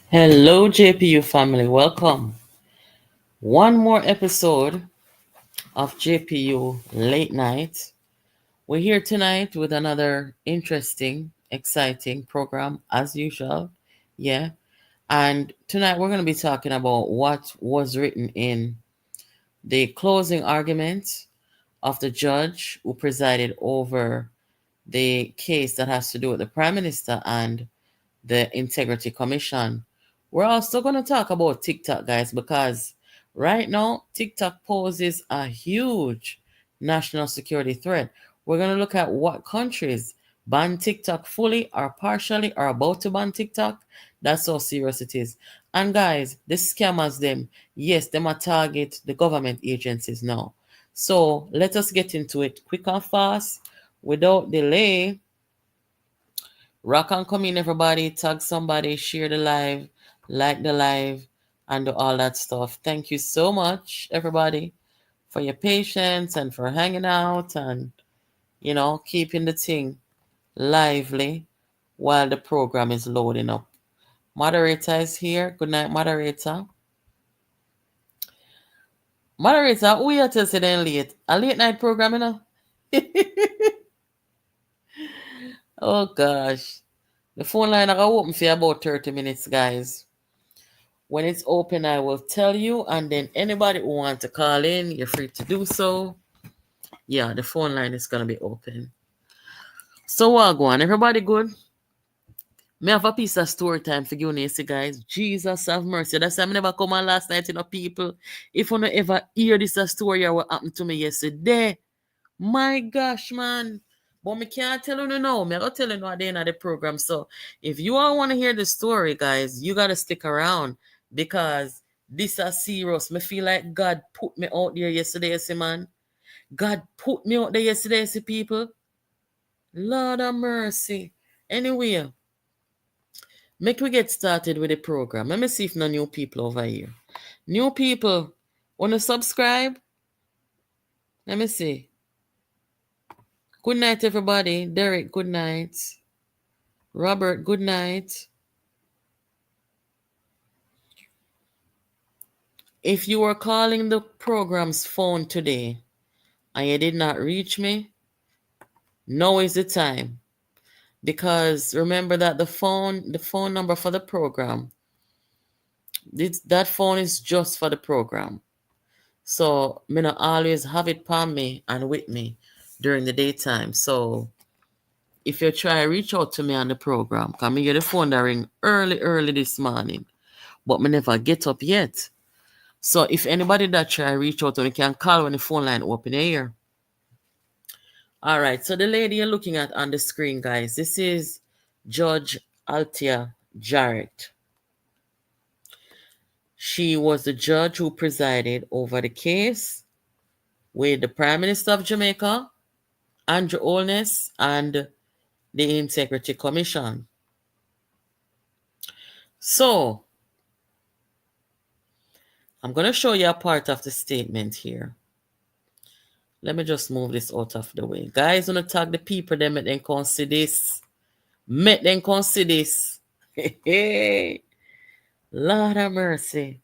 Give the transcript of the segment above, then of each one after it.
Hello, JPU family. Welcome. One more episode of JPU Late Night. We're here tonight with another interesting, exciting program as usual. Yeah. And tonight we're going to be talking about what was written in the closing argument of the judge who presided over the case that has to do with the Prime Minister and the Integrity Commission. We're also going to talk about TikTok, guys, because right now TikTok poses a huge national security threat. We're going to look at what countries ban TikTok fully or partially or about to ban TikTok. That's how serious it is. And guys, the scammers, them, yes, them are target the government agencies now. So let us get into it quick and fast without delay. Rock and come in, everybody. Tag somebody, share the live, like the live, and do all that stuff. Thank you so much, everybody, for your patience and for hanging out and, keeping the thing lively while the program is loading up. Moderator is here. Good night, moderator. Moderator, who you tell say then late? A late night program, you know? Oh, gosh. The phone line I got open for about 30 minutes, guys. When it's open, I will tell you, and then anybody who wants to call in, you're free to do so. Yeah, the phone line is gonna be open. So what go on? Everybody good? Me have a piece of story time for you, Nancy, guys. Jesus have mercy. That's why I never come on last night, people. If you don't ever hear this a story or what happened to me yesterday, my gosh, man. But me can't tell you now. Me gotta tell you at the end of the program. So if you all want to hear the story, guys, you gotta stick around because this is serious. Me feel like God put me out there yesterday, see man. God put me out there yesterday, see people. Lord of mercy. Anyway, make we get started with the program. Let me see if no new people over here. New people, wanna subscribe? Let me see. Good night, everybody. Derek, good night. Robert, good night. If you were calling the program's phone today and you did not reach me, now is the time. Because remember that the phone number for the program, that phone is just for the program. So me not always have it upon me and with me during the daytime. So if you try to reach out to me on the program, come hear the phone that ring early this morning, but me never get up yet. So if anybody that try to reach out to me can call when the phone line open here. All right. So the lady you're looking at on the screen, guys, this is Judge Althea Jarrett. She was the judge who presided over the case with the Prime Minister of Jamaica, Andrew Holness, and the Integrity Commission. So I'm going to show you a part of the statement here. Let me just move this out of the way. Guys, want to tag the people, them make them consider this. Make them consider this. Hey, Lord have mercy.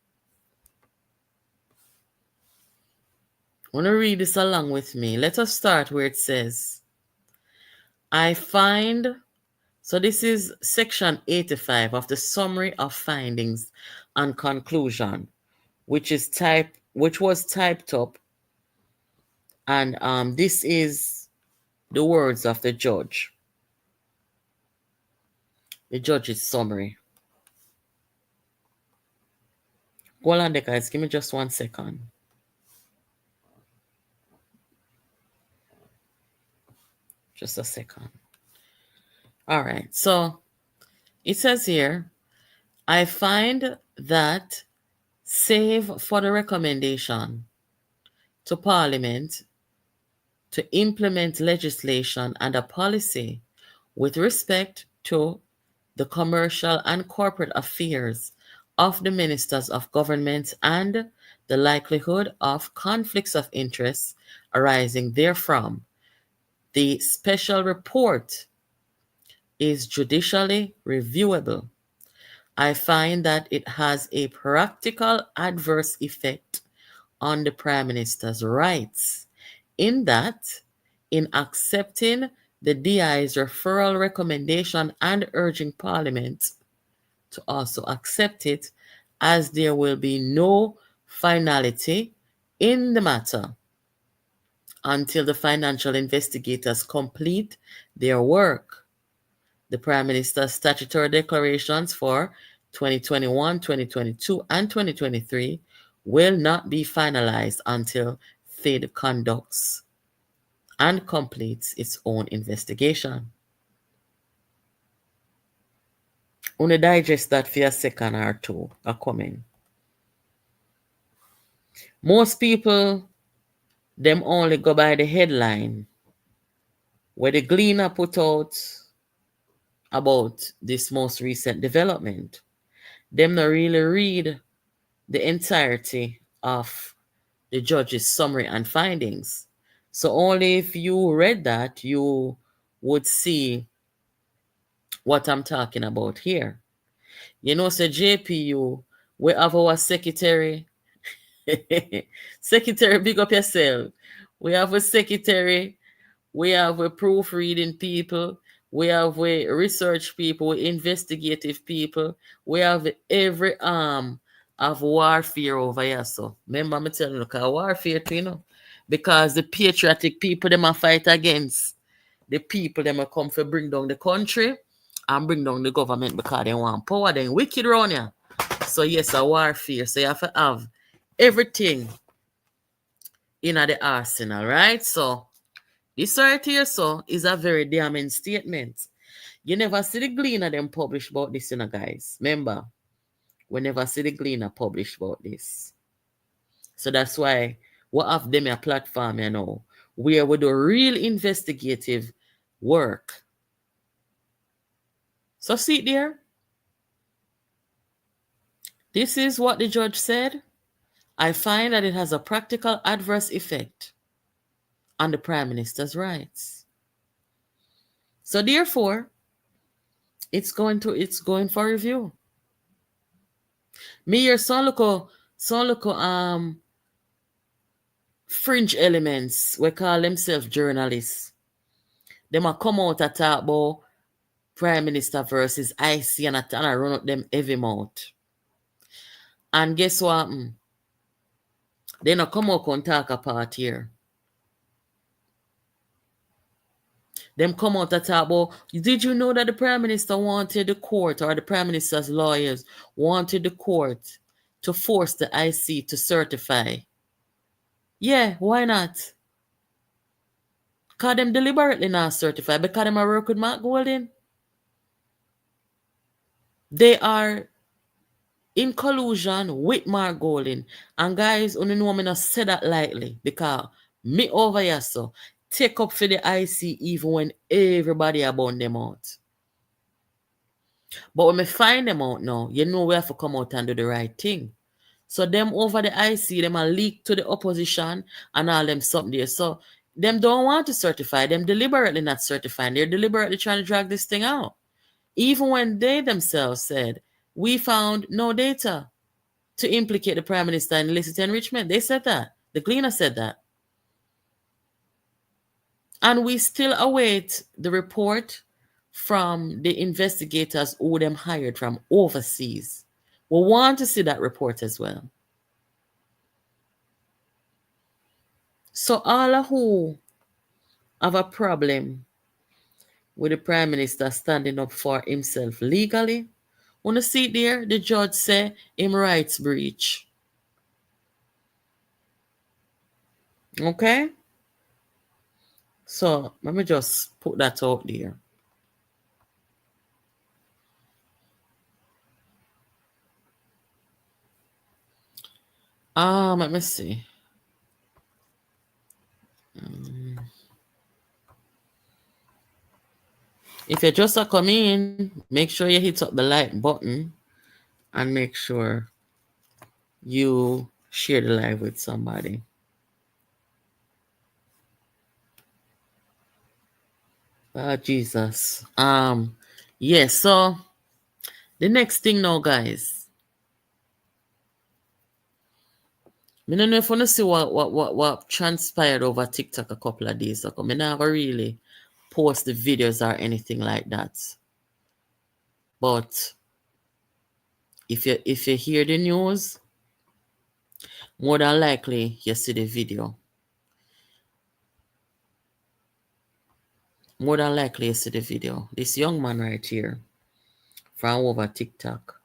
Want to read this along with me? Let us start where it says, I find, so this is section 85 of the summary of findings and conclusion, which was typed up, and this is the words of the judge's summary. Hold on there, guys. Give me just 1 second. Just a second. All right. So it says here, I find that save for the recommendation to Parliament to implement legislation and a policy with respect to the commercial and corporate affairs of the ministers of government and the likelihood of conflicts of interest arising therefrom. The special report is judicially reviewable. I find that it has a practical adverse effect on the Prime Minister's rights, in that, in accepting the DI's referral recommendation and urging Parliament to also accept it, as there will be no finality in the matter until the financial investigators complete their work. The Prime Minister's statutory declarations for 2021, 2022, and 2023 will not be finalized until FID conducts and completes its own investigation. I'm going to digest that for a second or two. A comment. Most people, them only go by the headline where the Gleaner put out about this most recent development. Them not really read the entirety of the judge's summary and findings. So only if you read that, you would see what I'm talking about here. You know, so JPU, we have our secretary. Secretary, big up yourself. We have a secretary. We have a proofreading people. We have a research people, investigative people. We have every arm of warfare over here. So remember me telling you, look at warfare too, because the patriotic people them a fight against the people them a come for bring down the country and bring down the government because they want power. Then wicked around here. So yes, a warfare. So you have to have everything in the arsenal, right? So this right here, so, is a very damning statement. You never see the Gleaner them publish about this, guys. Remember, we never see the Gleaner publish about this. So that's why we have them a platform, where we do real investigative work. So see it there. This is what the judge said. I find that it has a practical adverse effect on the Prime Minister's rights. So therefore, it's going for review. Me here some look fringe elements we call themselves journalists. Them a come out and talk about Prime Minister versus IC and I run up them heavy mouth. And guess what? They not come out and talk apart here. Them come out and talk about, did you know that the Prime Minister wanted the court, or the Prime Minister's lawyers wanted the court to force the IC to certify? Yeah, why not? Because them deliberately not certify, because them are work with Mark Golding. They are in collusion with Mark Golding. And guys, you know me not say that lightly, because me over here so take up for the IC even when everybody about them out. But when me find them out now, you know we have to come out and do the right thing. So them over the IC, them are leaked to the opposition and all them something there. So them don't want to certify. Them deliberately not certifying. They're deliberately trying to drag this thing out. Even when they themselves said, we found no data to implicate the Prime Minister in illicit enrichment. They said that. The Gleaner said that. And we still await the report from the investigators who them hired from overseas. We want to see that report as well. So all who have a problem with the Prime Minister standing up for himself legally, want to see it there? The judge say him rights breach. Okay? So let me just put that out there. Let me see. If you just come in, make sure you hit up the like button and make sure you share the live with somebody. Jesus. Yes, so The next thing now, guys. I don't know if you want to see what transpired over TikTok a couple of days ago. I never really post the videos or anything like that. But if you hear the news, more than likely you see the video. More than likely you see the video. This young man right here from over TikTok.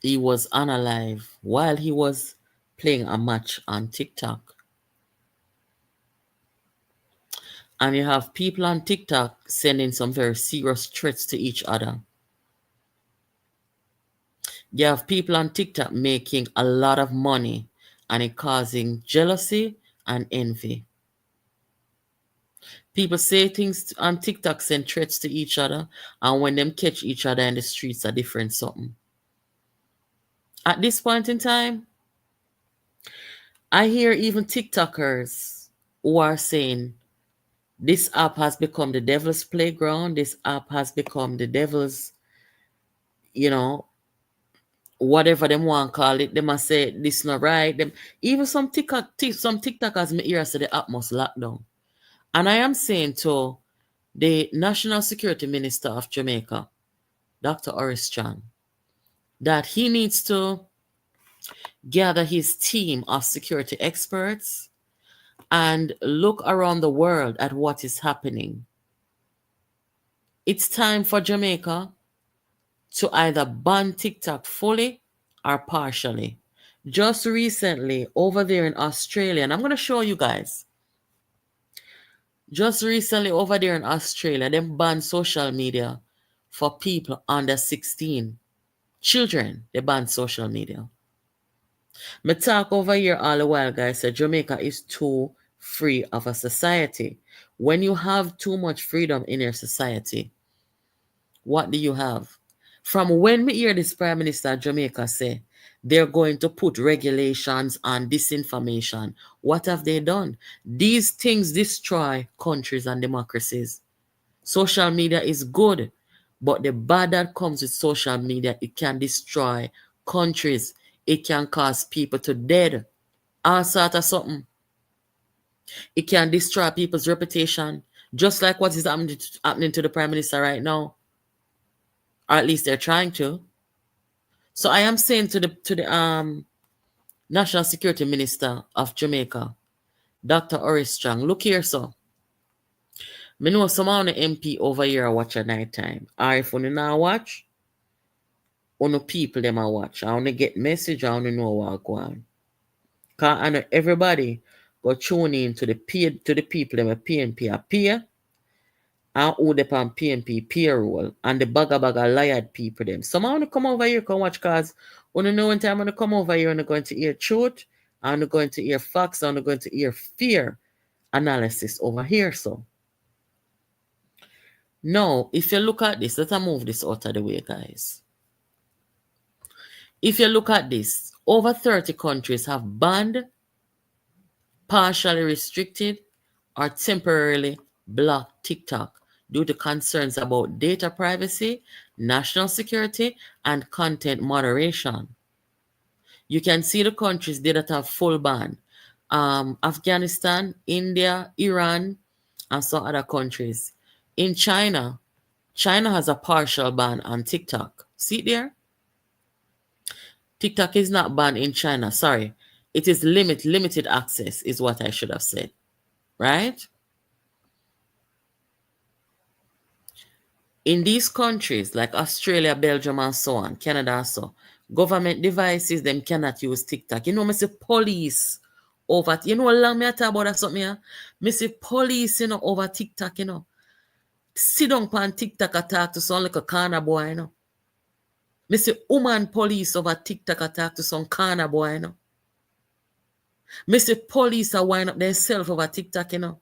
He was unalive while he was playing a match on TikTok. And you have people on TikTok sending some very serious threats to each other. You have people on TikTok making a lot of money and it causing jealousy and envy. People say things on TikTok, send threats to each other, and when them catch each other in the streets, a different something. At this point in time, I hear even TikTokers who are saying this app has become the devil's playground. This app has become the devil's, you know, whatever them want to call it. They must say this not right. Them even some TikTokers me hear say the app must lock down. And I am saying to the National Security Minister of Jamaica, Dr. Horace Chan, that he needs to gather his team of security experts and look around the world at what is happening. It's time for Jamaica to either ban TikTok fully or partially. Just recently, over there in Australia, and I'm going to show you guys. Just recently, over there in Australia, they banned social media for people under 16. Children, they banned social media. Me talk over here all the while, guys, that Jamaica is too free of a society. When you have too much freedom in your society, what do you have? From when we hear this Prime Minister of Jamaica say they're going to put regulations on disinformation, what have they done? These things destroy countries and democracies. Social media is good, but the bad that comes with social media, it can destroy countries. It can cause people to dead. All sort of something. It can destroy people's reputation, just like what is happening to the Prime Minister right now. Or at least they're trying to. So I am saying to the National Security Minister of Jamaica, Dr. Horace Strong, look here, so. Me know some of the MP over here watch at night time. Or if you not watch, on people them a watch. I wanna get message, I wanna know what go on. Cause I know everybody go tune in to the people them a PNP a peer and who they on PNP payroll and the bagga liar people them. Some I wanna come over here come watch cause wanna know when time I wanna come over here and I'm going to hear truth, I'm going to hear facts, I'm going to hear fear analysis over here. So now if you look at this, let's move this out of the way, guys. If you look at this, over 30 countries have banned, partially restricted, or temporarily blocked TikTok due to concerns about data privacy, national security, and content moderation. You can see the countries that have full ban. Afghanistan, India, Iran, and some other countries. In China, China has a partial ban on TikTok. See it there? TikTok is not banned in China. Sorry. It is limited access is what I should have said. Right? In these countries like Australia, Belgium, and so on, Canada and so, government devices, them cannot use TikTok. You know, me say police over, you know how long me I talk about that something here? Me say police, you know, over TikTok, you know. Sit down on TikTok and talk to some like a corner boy, you know. Me say woman police over TikTok and talk to some corner boy, you know. Me say police are wind up themselves over TikTok, you know.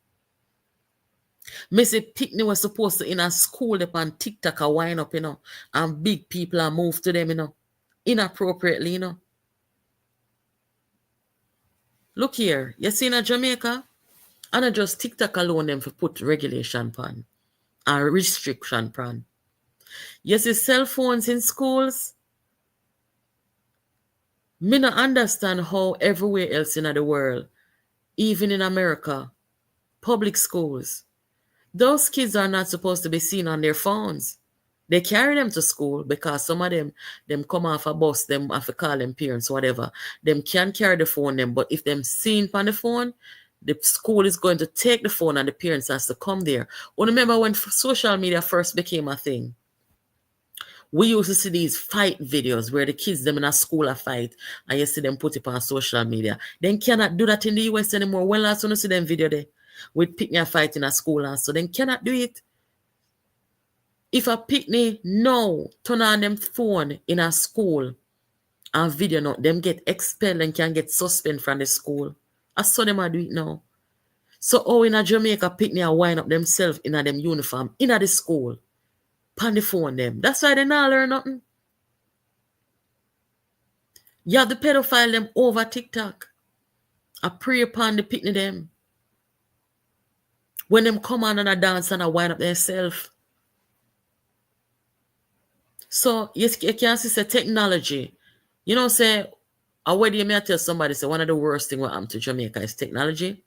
Me say picnic was supposed to in a school upon TikTok a wind up, you know, and big people are moved to them, you know, inappropriately, you know. Look here, you see in Jamaica, and not just TikTok alone them for put regulation pan and restriction pan. You see cell phones in schools? Me not understand how everywhere else in the world, even in America, public schools, those kids are not supposed to be seen on their phones. They carry them to school because some of them come off a bus, them have to call them parents, whatever. Them can carry the phone them, but if them seen on the phone, the school is going to take the phone and the parents has to come there. Well, remember when social media first became a thing? We used to see these fight videos where the kids them in a school a fight and you see them put it on social media. Then cannot do that in the US anymore. When last you see them video there with picnic fight in a school and so then cannot do it. If a picnic now turn on them phone in a school and video now, them get expelled and can get suspended from the school. I saw them do it now. So in a Jamaica picnic and wind up themselves in a them uniform in a the school. Pan the phone them. That's why they not learn nothing. You have the pedophile them over TikTok. I pray upon the picnic them. When them come on and a dance and a wind up themselves. So you can see say technology. You know, say already you may tell somebody say one of the worst things what happened to Jamaica is technology,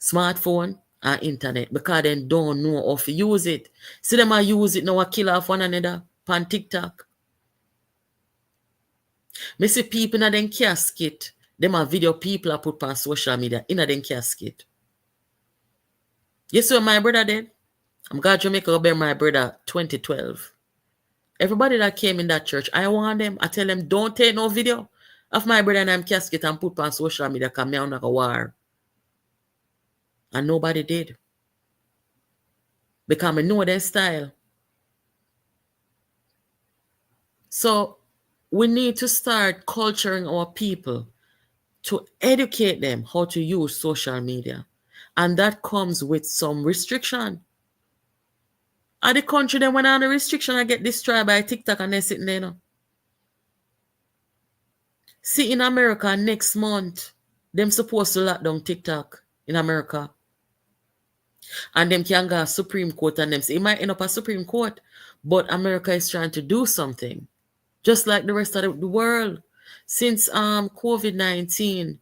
smartphone, and internet because they don't know how to use it. See them use it now a kill off one another on TikTok. Me see people in them casket, them a video people are put on social media in them casket. You see what my brother did? I'm glad Jamaica go bury my brother 2012. Everybody that came in that church, I want them. I tell them, don't take no video of my brother and I'm casket and put on social media because me on a war. And nobody did. Because I know their style. So we need to start culturing our people to educate them how to use social media. And that comes with some restriction. At the country, then when on a restriction, I get destroyed by TikTok and they're sitting there. No? See, in America, next month, them supposed to lock down TikTok in America. And them can go to Supreme Court and them say, it might end up a Supreme Court, but America is trying to do something. Just like the rest of the world. Since COVID-19,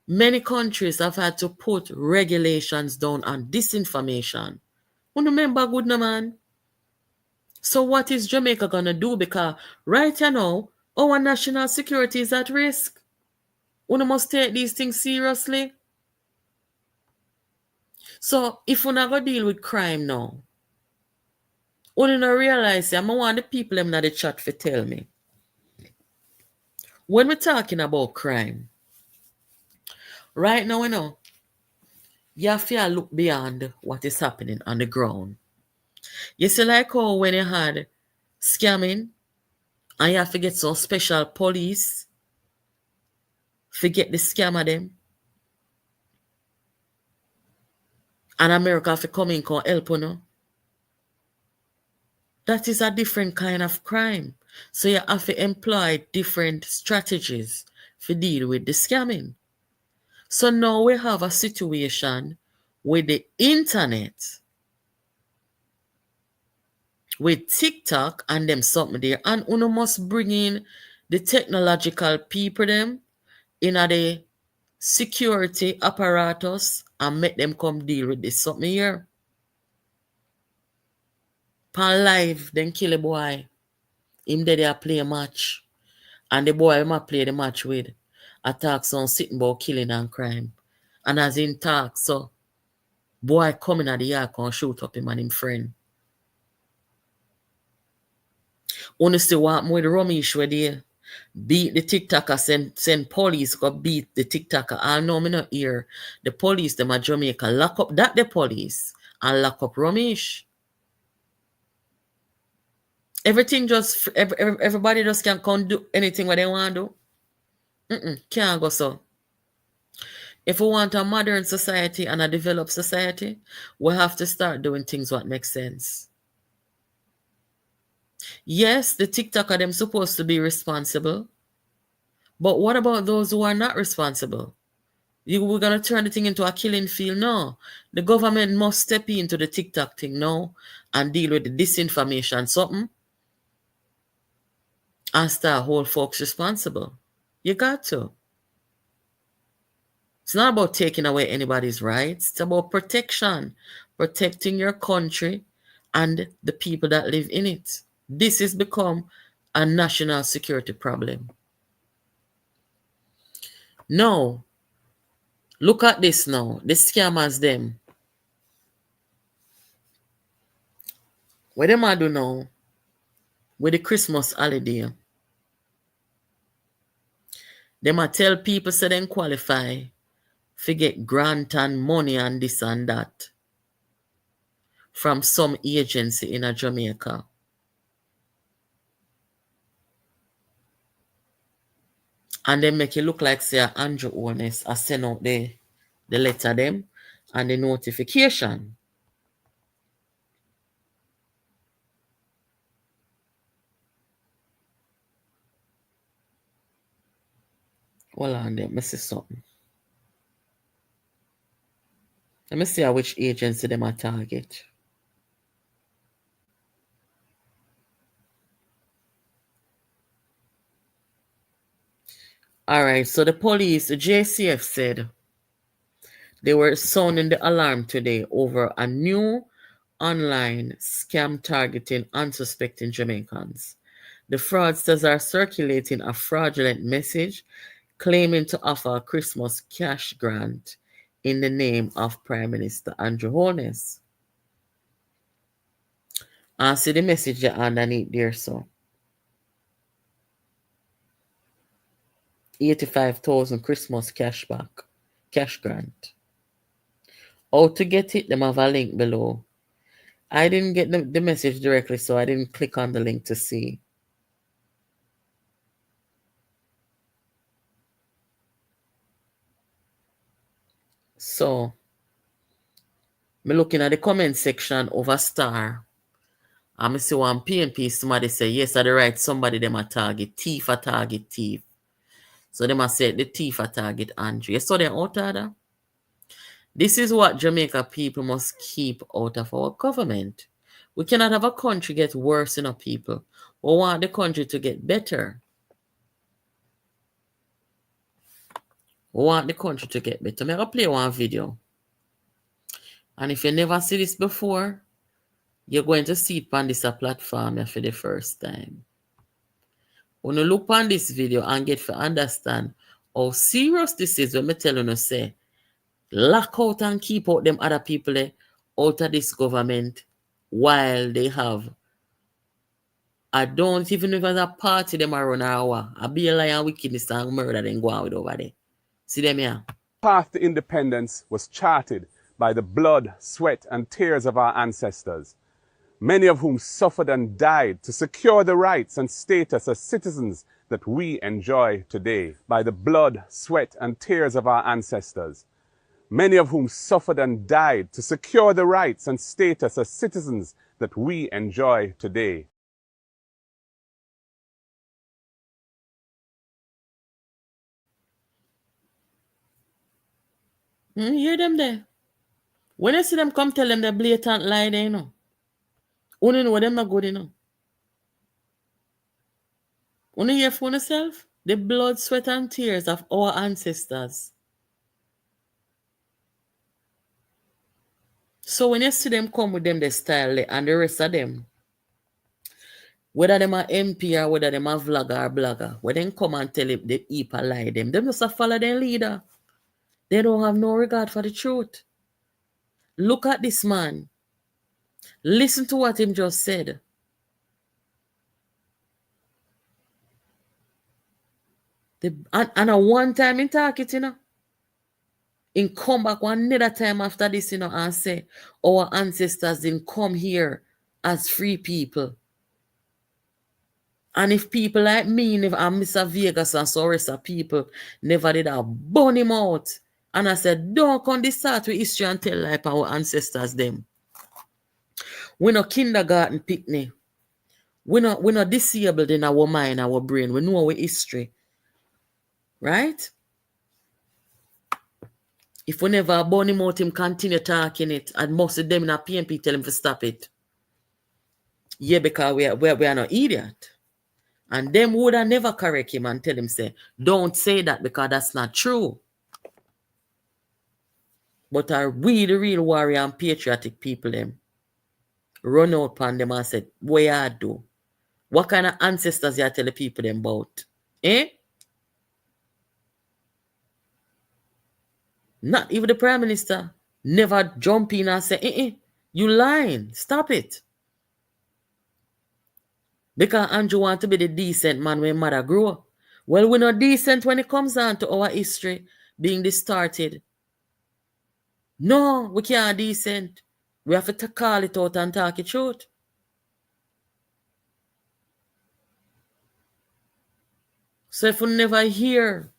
many countries have had to put regulations down on disinformation. Remember, good no man. So what is Jamaica gonna do? Because right now, our national security is at risk. We must take these things seriously. So if we're not gonna deal with crime now, we don't realize I want the people in the chat to tell me. When we're talking about crime, right now, you have to look beyond what is happening on the ground. You see, like how when you had scamming, and you have to get some special police, forget the scammer them, and America have to come in and help you. That is a different kind of crime. So you have to employ different strategies to deal with the scamming. So now we have a situation with the internet, with TikTok and them something there, and uno must bring in the technological people them in the security apparatus and make them come deal with this something here. Pan live, then kill a boy. Him there they play a match. And the boy him play the match with attacks on sitting about killing and crime. And as in talk, so boy coming at the yard and shoot up him and him friend. Honestly, what with the Ramesh where they beat the TikToker, send police go beat the TikToker. I know me not hear the police, them at Jamaica, lock up that the police and lock up Ramesh. Everything just, everybody just can't do anything what they want to do. Can't go so. If we want a modern society and a developed society, we have to start doing things what makes sense. Yes, the TikToker them supposed to be responsible. But what about those who are not responsible? We're going to turn the thing into a killing field? No. The government must step into the TikTok thing now and deal with the disinformation something and start hold folks responsible. You got to. It's not about taking away anybody's rights. It's about protection. Protecting your country and the people that live in it. This has become a national security problem. Now, look at this now. The scammers them. What them I do now with the Christmas holiday? Them I tell people say them qualify to get grant and money and this and that from some agency in a Jamaica. And they make it look like say Andrew Holness I send out the letter them and the notification. Hold on there, let me see something. Let me see which agency them a target. Alright, so the police, the JCF said they were sounding the alarm today over a new online scam targeting unsuspecting Jamaicans. The fraudsters are circulating a fraudulent message claiming to offer a Christmas cash grant in the name of Prime Minister Andrew Holness. And see the message underneath there, so 85,000 Christmas cash grant. How to get it? Them have a link below. I didn't get the message directly, so I didn't click on the link to see. So, me looking at the comment section of a star. And I see one PNP, somebody say, yes, I right, somebody them a target. Thief a target thief. So them a say the thief a target Andrew. You saw them out of that? This is what Jamaica people must keep out of our government. We cannot have a country get worse in our people. We want the country to get better. We want the country to get better. I'm going to play one video. And if you never see this before, you're going to see it on this platform for the first time. When you look on this video and get to understand how serious this is, when I tell you, say, lock out and keep out them other people out of this government while they have. I don't even know if there's a party them around our. I be a lion wickedness and murder then go on with over there. See them here. Path to independence was charted by the blood, sweat, and tears of our ancestors, many of whom suffered and died to secure the rights and status as citizens that we enjoy today. By the blood, sweat, and tears of our ancestors, many of whom suffered and died to secure the rights and status as citizens that we enjoy today. Hear them there. When you see them come tell them the blatant lie there, you know. Only know them not good, you know. Only hear for yourself the blood, sweat, and tears of our ancestors. So when you see them come with them the style and the rest of them, whether them are MP or whether them are vlogger or blogger, when they come and tell the people lie them just follow their leader. They don't have no regard for the truth. Look at this man. Listen to what him just said. And a one time in talk it, you know. In come back one another time after this, you know, and say our ancestors didn't come here as free people. And if people like me, and Mr. Vegas and so rest of people never did have burn him out. And I said, don't come this start with history and tell like our ancestors them. We no kindergarten picnic. We not disabled in our mind, our brain. We know our history. Right? If we never burn him out, him continue talking it. And most of them in a PNP tell him to stop it. Yeah, because we are not idiot. And them would have never correct him and tell him, say, don't say that because that's not true. But are we the real warrior and patriotic people them run out upon them and said, what you do? What kind of ancestors you tell the people them about? Eh? Not even the prime minister. Never jump in and say, you lying. Stop it. Because Andrew want to be the decent man when mother grew up. Well, we're not decent when it comes down to our history being distorted. No, we can't decent. We have to call it out and talk it truth. So if we never hear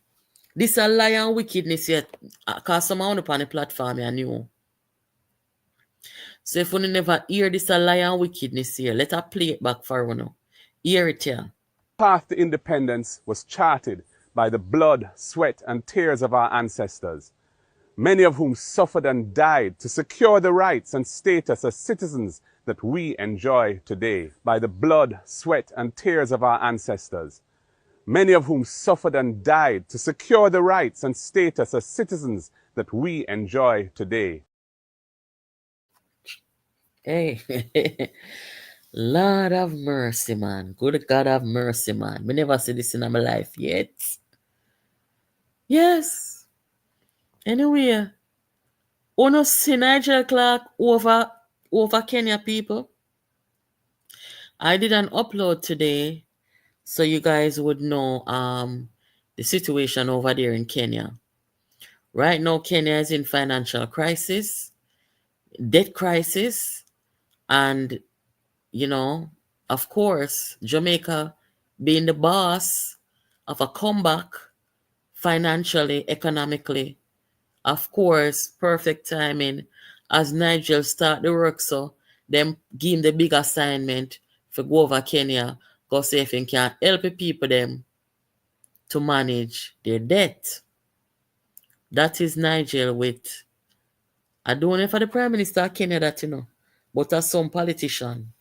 this a lie and wickedness yet, because someone up on the platform I knew. So if we never hear this a lie and wickedness here, let us play it back for one now. Hear it here. Path to independence was charted by the blood, sweat, and tears of our ancestors, many of whom suffered and died to secure the rights and status as citizens that we enjoy today. By the blood, sweat, and tears of our ancestors, many of whom suffered and died to secure the rights and status as citizens that we enjoy today. Hey, Lord have mercy, man. Good God have mercy, man. Me never see this in my life yet. Yes. Anyway, uno see Nigel Clark over Kenya people. I did an upload today so you guys would know the situation over there in Kenya. Right now, Kenya is in financial crisis, debt crisis, and of course, Jamaica being the boss of a comeback financially, economically. Of course, perfect timing as Nigel start the work, so them give him the big assignment for go over Kenya, go see if he can help the people them to manage their debt. That is Nigel with, I don't know if the Prime Minister of Kenya that but as some politician.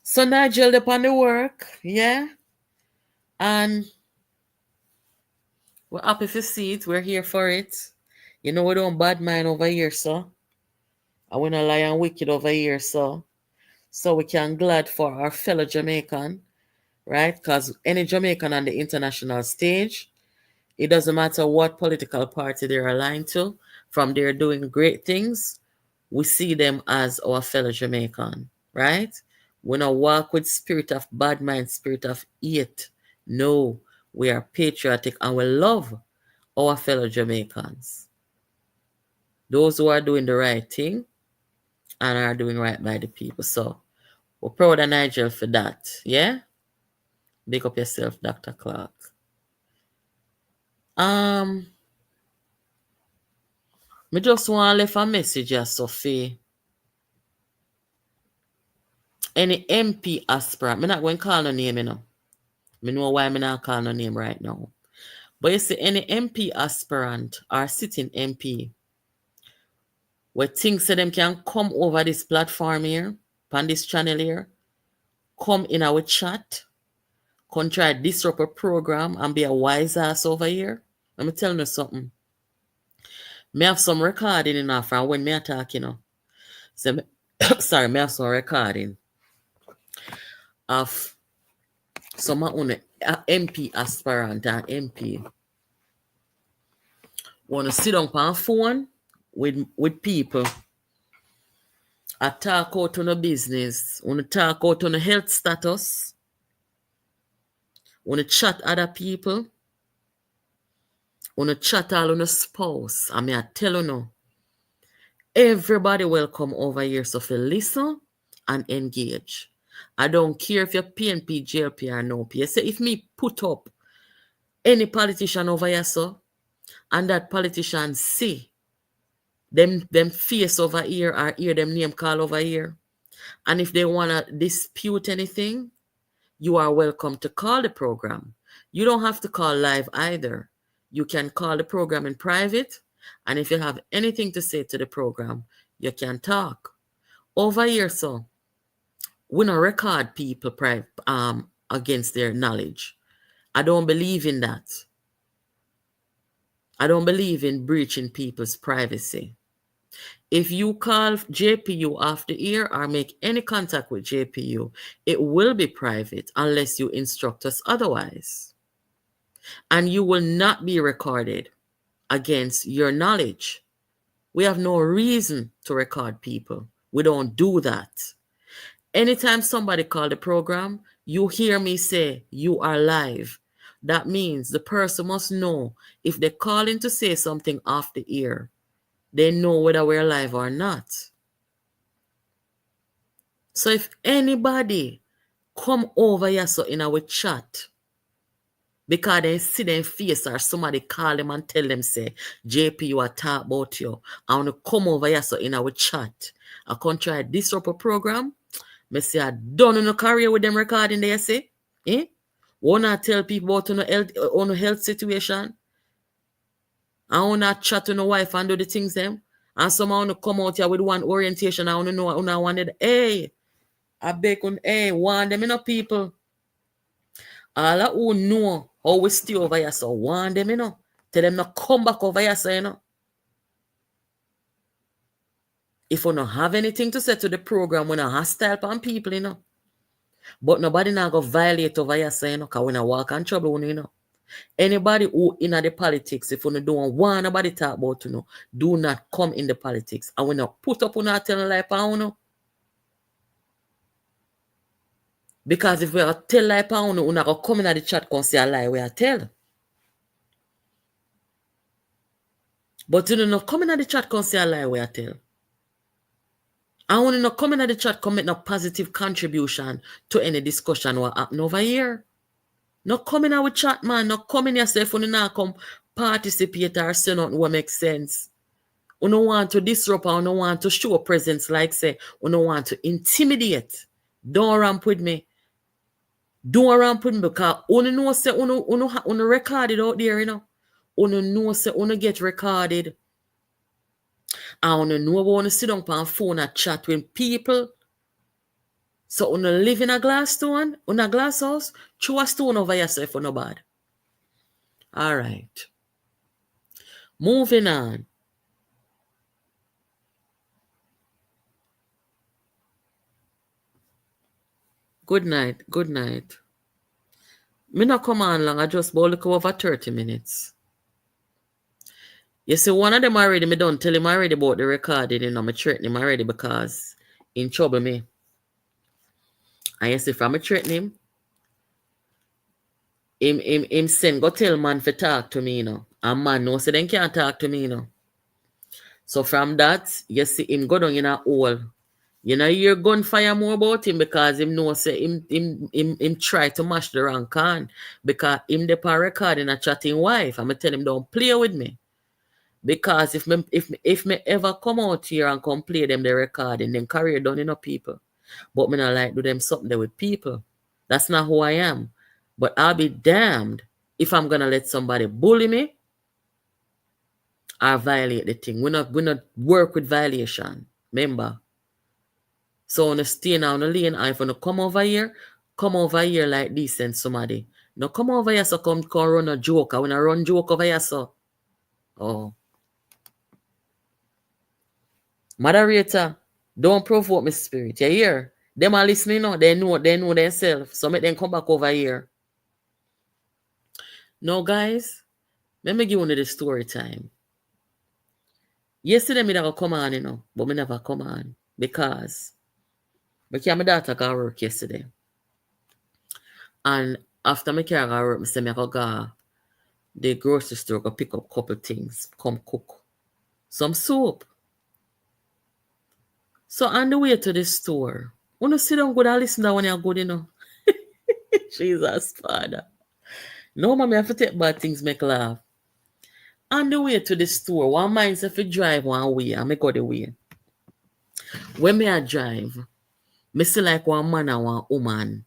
So Nigel upon the work, yeah, and we're happy to see it. We're here for it. We don't bad mind over here, so. I want to lie and wicked over here, so we can glad for our fellow Jamaican, right? Because any Jamaican on the international stage, it doesn't matter what political party they're aligned to, from they're doing great things, we see them as our fellow Jamaican, right? We don't walk with spirit of bad mind, spirit of hate. No, we are patriotic and we love our fellow Jamaicans. Those who are doing the right thing and are doing right by the people. So we're proud of Nigel for that. Yeah? Big up yourself, Dr. Clark. Me just want to leave a message here, Sophie. Any MP aspirant, me not going to call no name, Me know why me not call no name right now. But you see, any MP aspirant or sitting MP where things say them can come over this platform here, on this channel here, come in our chat, come try disrupt a program and be a wise ass over here. Let me tell you something. Me have some recording enough from when me attack, So me, sorry, me have some recording of some of my MP aspirant and MP want to sit down on phone with people. I talk out on a business, want to talk out on a health status, want to chat other people, want to chat all on a spouse. I mean, I tell you now, everybody welcome over here, so if you listen and engage. I don't care if you're PNP, JLP or no P. Say if me put up any politician over here, so, and that politician see them face over here or hear them name call over here, and if they want to dispute anything, you are welcome to call the program. You don't have to call live either. You can call the program in private, and if you have anything to say to the program, you can talk. Over here, so, We don't record people against their knowledge. I don't believe in that. I don't believe in breaching people's privacy. If you call JPU off the air or make any contact with JPU, it will be private unless you instruct us otherwise. And you will not be recorded against your knowledge. We have no reason to record people. We don't do that. Anytime somebody call the program, you hear me say you are live. That means the person must know if they're calling to say something off the air, they know whether we're live or not. So if anybody come over here so in our chat because they see their face or somebody call them and tell them say, JP, you are talk about you. I want to come over here so in our chat. I can't try disrupt a program. Me say I done in a career with them recording there, say. Eh? Wanna tell people about on health situation. I wanna chat to no wife and do the things them. And someone wanna come out here with one orientation. I wanna know what I wanted. Hey, I beg on hey, warn them in people. All of who know how we stay over here, so warn them, Tell them not come back over here, so, If we don't have anything to say to the program, we're not hostile on people, But nobody now go violate over here, so, because we not walk in trouble, Anybody who in the politics, if you don't want nobody talk about, do not come in the politics. And we not put up on our telling life, Because if we are tell lie pa we not gonna come in the chat and say a lie we are tell. But you not come in the chat and say a lie we are tell. I want to not come in the chat come make no positive contribution to any discussion what happen over here. Not come in our chat, man. Not come in yourself when you not come participate or say nothing what makes sense. We don't want to disrupt or we don't want to show presence like say we don't want to intimidate. Don't ramp with me. Don't ramp with me because you know say you record it out there, You know say you get recorded. And you know about you sit down on phone and chat with people. So you live in a glass stone, in a glass house, throw a stone over yourself for no bad. All right. Moving on. Good night. Good night. Me not come on long. I just about look over 30 minutes. You see, one of them already, me don't tell him already about the recording, me threaten him already because in trouble me. And you see, from me threaten him send go tell man for talk to me, And man no say then can't talk to me, So from that, you see him go down in a hole. You're gunfire more about him because him know say him try to mash the wrong can because him the pan recording a chatting wife. I'ma tell him don't play with me. Because if me ever come out here and come play them the recording, then career done enough people. But me not like do them something there with people. That's not who I am. But I'll be damned if I'm gonna let somebody bully me or violate the thing. We not work with violation. Remember. So on the stay now on the lane, and if you come over here like decent somebody. No come over here so come run a joke. I wanna run joke over here so. Oh. Moderator, don't provoke my spirit. You hear? Them are listening now. They know themselves. So make them come back over here. Now, guys, let me give you the story time. Yesterday, me never come on, but me never come on because my daughter got work yesterday. And after my car got work, I say I go the grocery store, go pick up a couple things, come cook some soup. So on the way to the store, when you sit down good and listen to when you're good, Jesus, Father. No, mommy, I have to take bad things, make laugh. On the way to the store, one mind if you drive one way, I make go the way. When me I drive, me see like one man and one woman,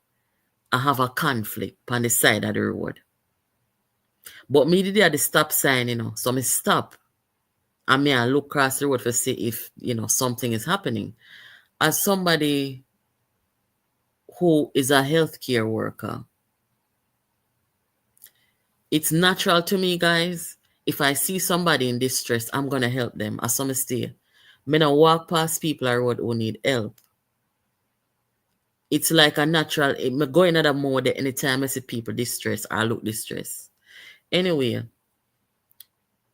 I have a conflict on the side of the road. But me did at the stop sign, so me stop. And me I look across the road to see if, something is happening. As somebody who is a healthcare worker. It's natural to me, guys. If I see somebody in distress, I'm gonna help them. As some stay. Me not walk past people on road who need help. It's like a natural. Me go in another mode anytime I see people distress or look distress. Anyway,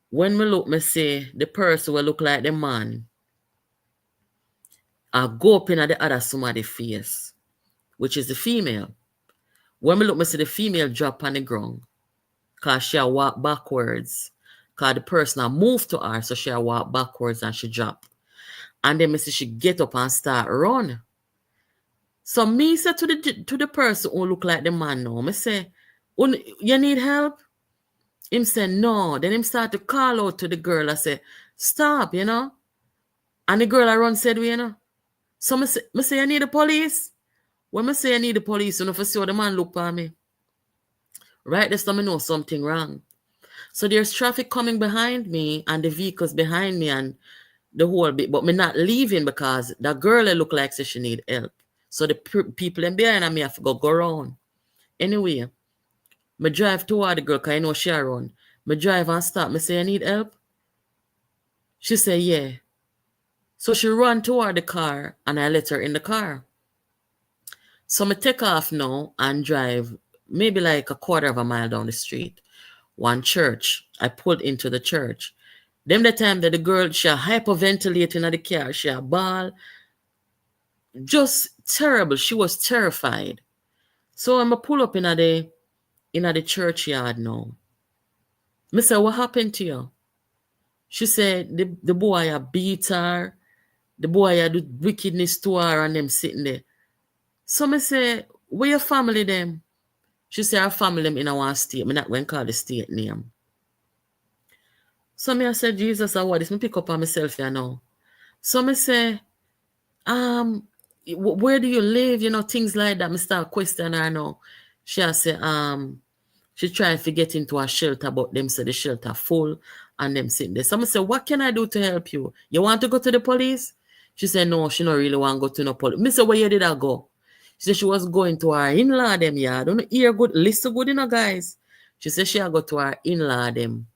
when me look, me say the person will look like the man. I go up in the other somebody face, which is the female. When me look, me see the female drop on the ground. Cause she walk backwards. Cause the person a move to her, so she walk backwards and she drop. And then me see she get up and start run. So me say to the person who look like the man now, me say, you need help? Him say no. Then him start to call out to the girl. I say, stop, And the girl I run said, So me say I need the police. When me say I need the police, you know, for see how the man look at me. Right, that's time I know something wrong. So there's traffic coming behind me and the vehicles behind me and the whole bit, but me not leaving because that girl look like she need help. So the people in behind me have to go around. Anyway, me drive toward the girl because I know she run. Me drive and stop. Me say I need help. She say yeah. So she run toward the car and I let her in the car. So me take off now and drive maybe like a quarter of a mile down the street. One church. I pulled into the church. Them the time that the girl, she hyperventilating in the car, she a ball. Just terrible. She was terrified. So I'm pull up in the churchyard now. Me say, what happened to you? She said the boy a beat her, the boy a do wickedness to her and them sitting there. So me say, where your family them? She said her family them in our state. Me not going to call the state name. So me I said, Jesus, I what this? Me pick up on myself here now. So me say, where do you live? Things like that. Me start questioning her now. She say, she trying to get into a shelter, but them say the shelter full and them sitting there. So I say, what can I do to help you? You want to go to the police? She said, no, she don't really want to go to no police. Me say, where you did I go? She said she was going to her in-law them yard. Don't hear good, listen good, guys. She said she had go to her in-law them,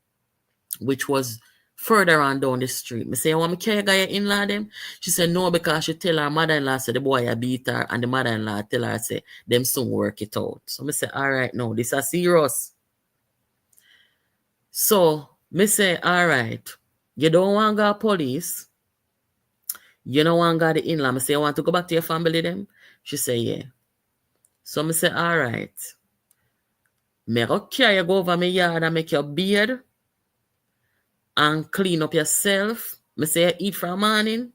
which was further on down the street. Me say, you want me carry your in-law them? She said, no, because she tell her mother-in-law say the boy a beat her, and the mother-in-law tell her say, them soon work it out. So me say, all right, no, this is serious. So me say, all right, you don't want to go police. You don't want to go the in-law. Me say, you want to go back to your family them? She say, yeah. So me say, all right. Me go carry you go over my yard and make your beard and clean up yourself. Me say you eat for a morning.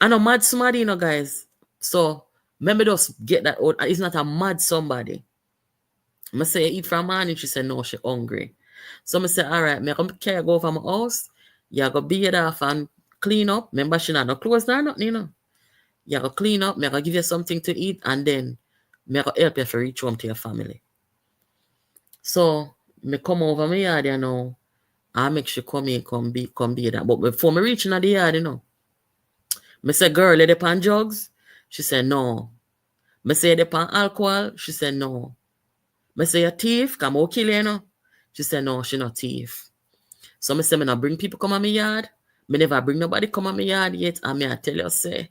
I know mad somebody, guys. So maybe just get that out. It's not a mad somebody. I say you eat for a morning. She said no, she hungry. So I say, all right, me come carry go over my house. You go beard off and clean up. Remember, she not no clothes there, nothing, You go clean up. Me go give you something to eat, and then me go help you to reach home to your family. So me come over my yard, I make sure come in, come be that. But before me reaching at the yard, me say, girl, you dey on drugs? She said, no. Me say, you dey on alcohol? She said, no. Me say, you thief? Come on, kill you, She said, no, she not thief. So me say, me not bring people come on my yard. Me never bring nobody come on my yard yet. And me I tell you, say,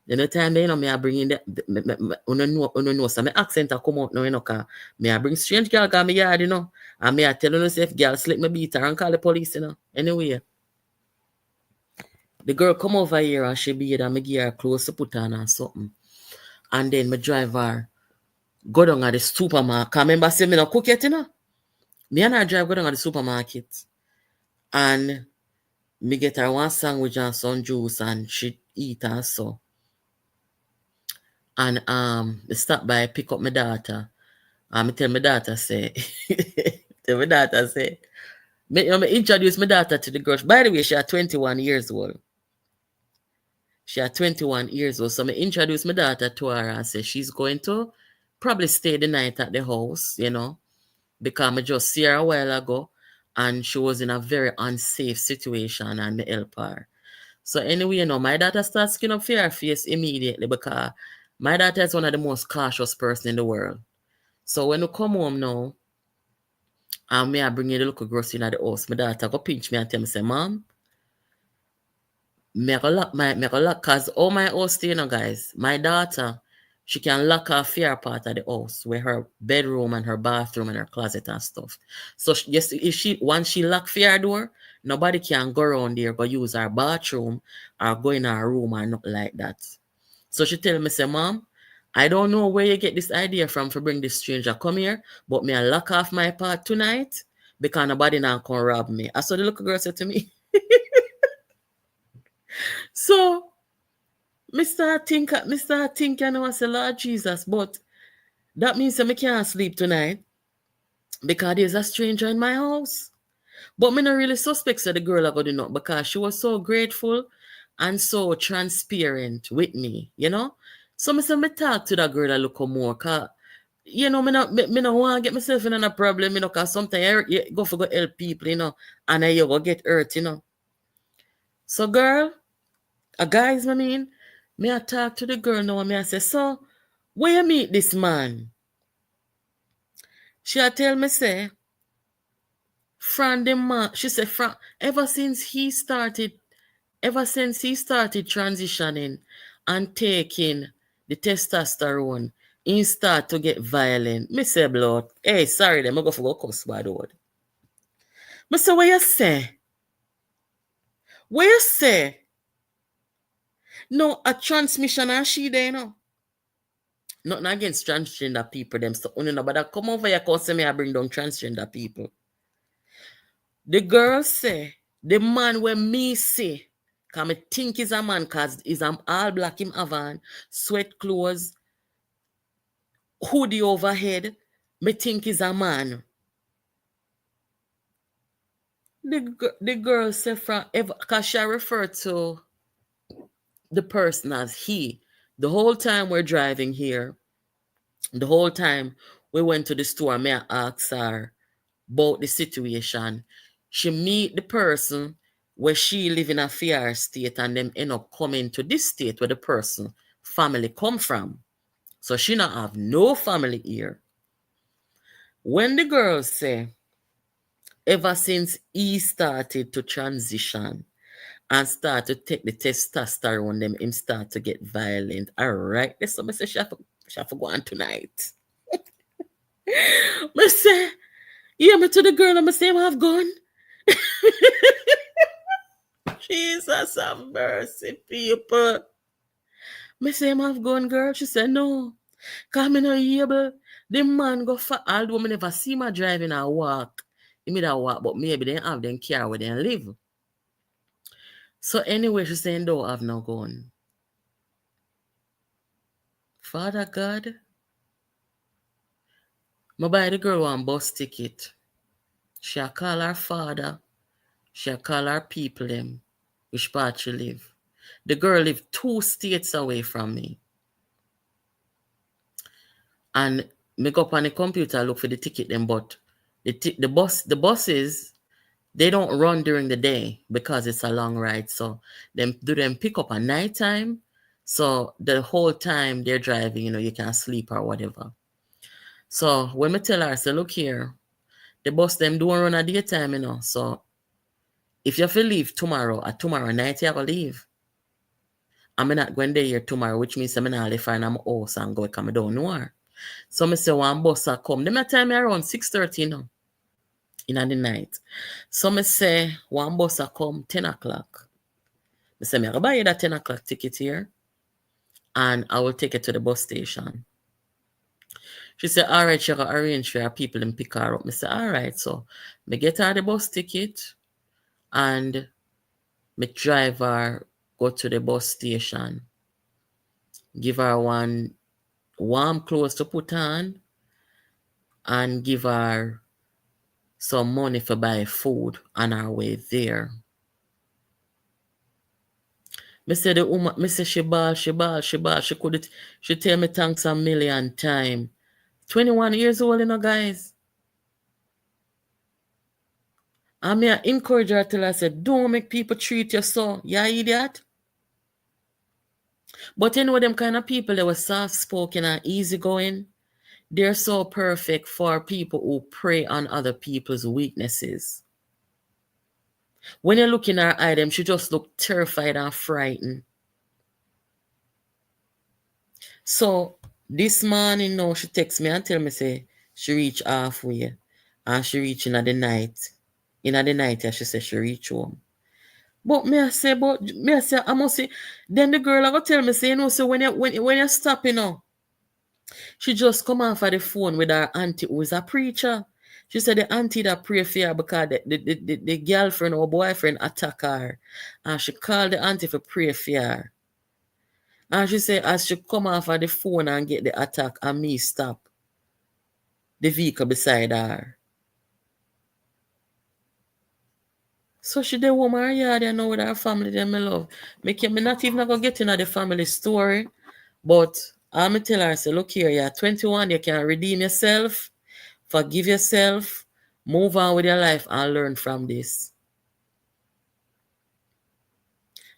the time me I bring in the, so my accent I come out now, cause me I bring strange girl come my yard, And me I tell you, say, if girl slip me beat her and call the police, Anyway. The girl come over here and she beat and me give her clothes to put on and something. And then me drive her go down at the supermarket. Cause remember say me no cook yet, Me and her drive go down at the supermarket. And me get her one sandwich and some juice and she eat and so. And me stop by pick up my daughter. And me tell my daughter say me introduce my daughter to the girl. By the way, she are 21 years old. She had 21 years old. So I introduced my daughter to her and said she's going to probably stay the night at the house, because I just see her a while ago and she was in a very unsafe situation and I help her. So anyway, my daughter starts skin up for her face immediately because My daughter is one of the most cautious person in the world. So when you come home now, and me I bring you the little grocery in the house, my daughter go pinch me and tell me, say, Mom, me go lock, cause all my house stay, you know, guys. My daughter, she can lock her fear part of the house, where her bedroom and her bathroom and her closet and stuff. So yes, if she once she lock fear door, nobody can go around there go use her bathroom or go in her room or nothing like that. So she tell me, say, Mom, I don't know where you get this idea from for bring this stranger come here, but me I lock off my part tonight because nobody now can rob me. I saw the little girl said to me. So Mr. Think, you know, I say, Lord Jesus, but that means that I can't sleep tonight because there's a stranger in my house. But me not really suspect that the girl I got to know because she was so grateful and so transparent with me, you know. So me say me talk to that girl a little more, cause you know me not want to get myself in a problem, you know, cause sometimes you go for go help people, you know, and then you go get hurt, you know. So girl, guys, I mean, me I talk to the girl now and me I say, so where you meet this man? She a tell me say, from the man, she said, from ever since he started transitioning and taking the testosterone, he start to get violent. Me say, blood, hey, sorry, them I go for go cuss bad word. Me say, what you say? What you say? No, a transmission and she there, you know. Nothing against transgender people, them so only know, but I come over here, cause me I bring down transgender people. The girl say, the man when me see, cause me think he's a man, cause he's all black him have on, sweat clothes, hoodie overhead, me think he's a man. The girl say from ever, cause she referred to the person as he. The whole time we're driving here, the whole time we went to the store, me I ask her about the situation. She meet the person where she live in a fear state and them end up coming to this state where the person family come from. So she not have no family here. When the girl say, ever since he started to transition and start to take the testosterone, them him start to get violent. All right, that's what I say. She have to go on tonight. I say, yeah, me to the girl, I'm say, I have gone. Jesus have mercy, people. Me say, I have gone, girl. She said, no. Because me not able. The man go for all the woman never see my driving or walk. He made a walk, but maybe they have them car where they live. So anyway, she saying, don't have no gun. Father God, my buy the girl one bus ticket. She a call her father. She a call her people them. Which part she live. The girl live 2 states away from me. And me go up on the computer look for the ticket them, but the buses, they don't run during the day because it's a long ride. So them pick up at night time. So the whole time they're driving, you know, you can sleep or whatever. So when me tell her, I say, look here, the bus them don't run at daytime, you know. So if you have to leave tomorrow, at tomorrow night you have to leave. I'm not going there here tomorrow, which means I'm not leave and I'm house and go come down no more. So me say one bus a come. Them a time me around 6:30 now in the night. So me say one bus a come 10 o'clock. Me say me I buy you that 10 o'clock ticket here and I will take it to the bus station. She said, all right, she got arrange for her people and pick her up. Me say, all right. So me get her the bus ticket and me drive her go to the bus station. Give her one warm clothes to put on and give her some money for buy food on our way there. Me say the woman, me say she ball, she ball, she ball. She tell me thanks a million time. 21 years old, you know, guys. And me I encourage her till I said, don't make people treat you so. Yeah, idiot. But you know them kind of people that were soft spoken and easygoing, they're so perfect for people who prey on other people's weaknesses. When you look in her eye, them she just look terrified and frightened. So this morning now she text me and tell me say she reach halfway and she reach in the night. In the night, yeah, she said she reach home. But me I say I must say then the girl I go tell me say you know so when you stop you know she just come off of the phone with her auntie who is a preacher. She said the auntie that pray for her because the girlfriend or boyfriend attack her. And she called the auntie for pray for her. And she said as she come off of the phone and get the attack and me stop the vehicle beside her. So she dey home her yard and now with her family them me love. Me not even go get into the family story. But I'm tell her, say, look here, you're 21, you can redeem yourself, forgive yourself, move on with your life and learn from this.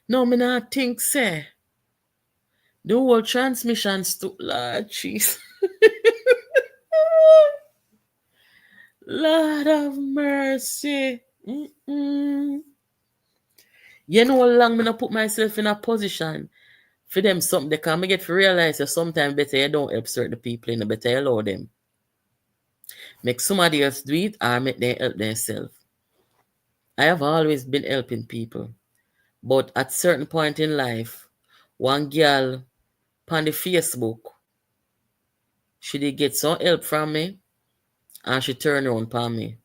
No, me not think, say, the whole transmission Lord, jeez. Lord of mercy. Mm-mm. You know how long me not put myself in a position for them something they can me get to realize that sometimes better you don't help certain people in the better you allow them. Make somebody else do it or make them help themselves. I have always been helping people. But at certain point in life, one girl on the Facebook, she did get some help from me and she turned around upon me.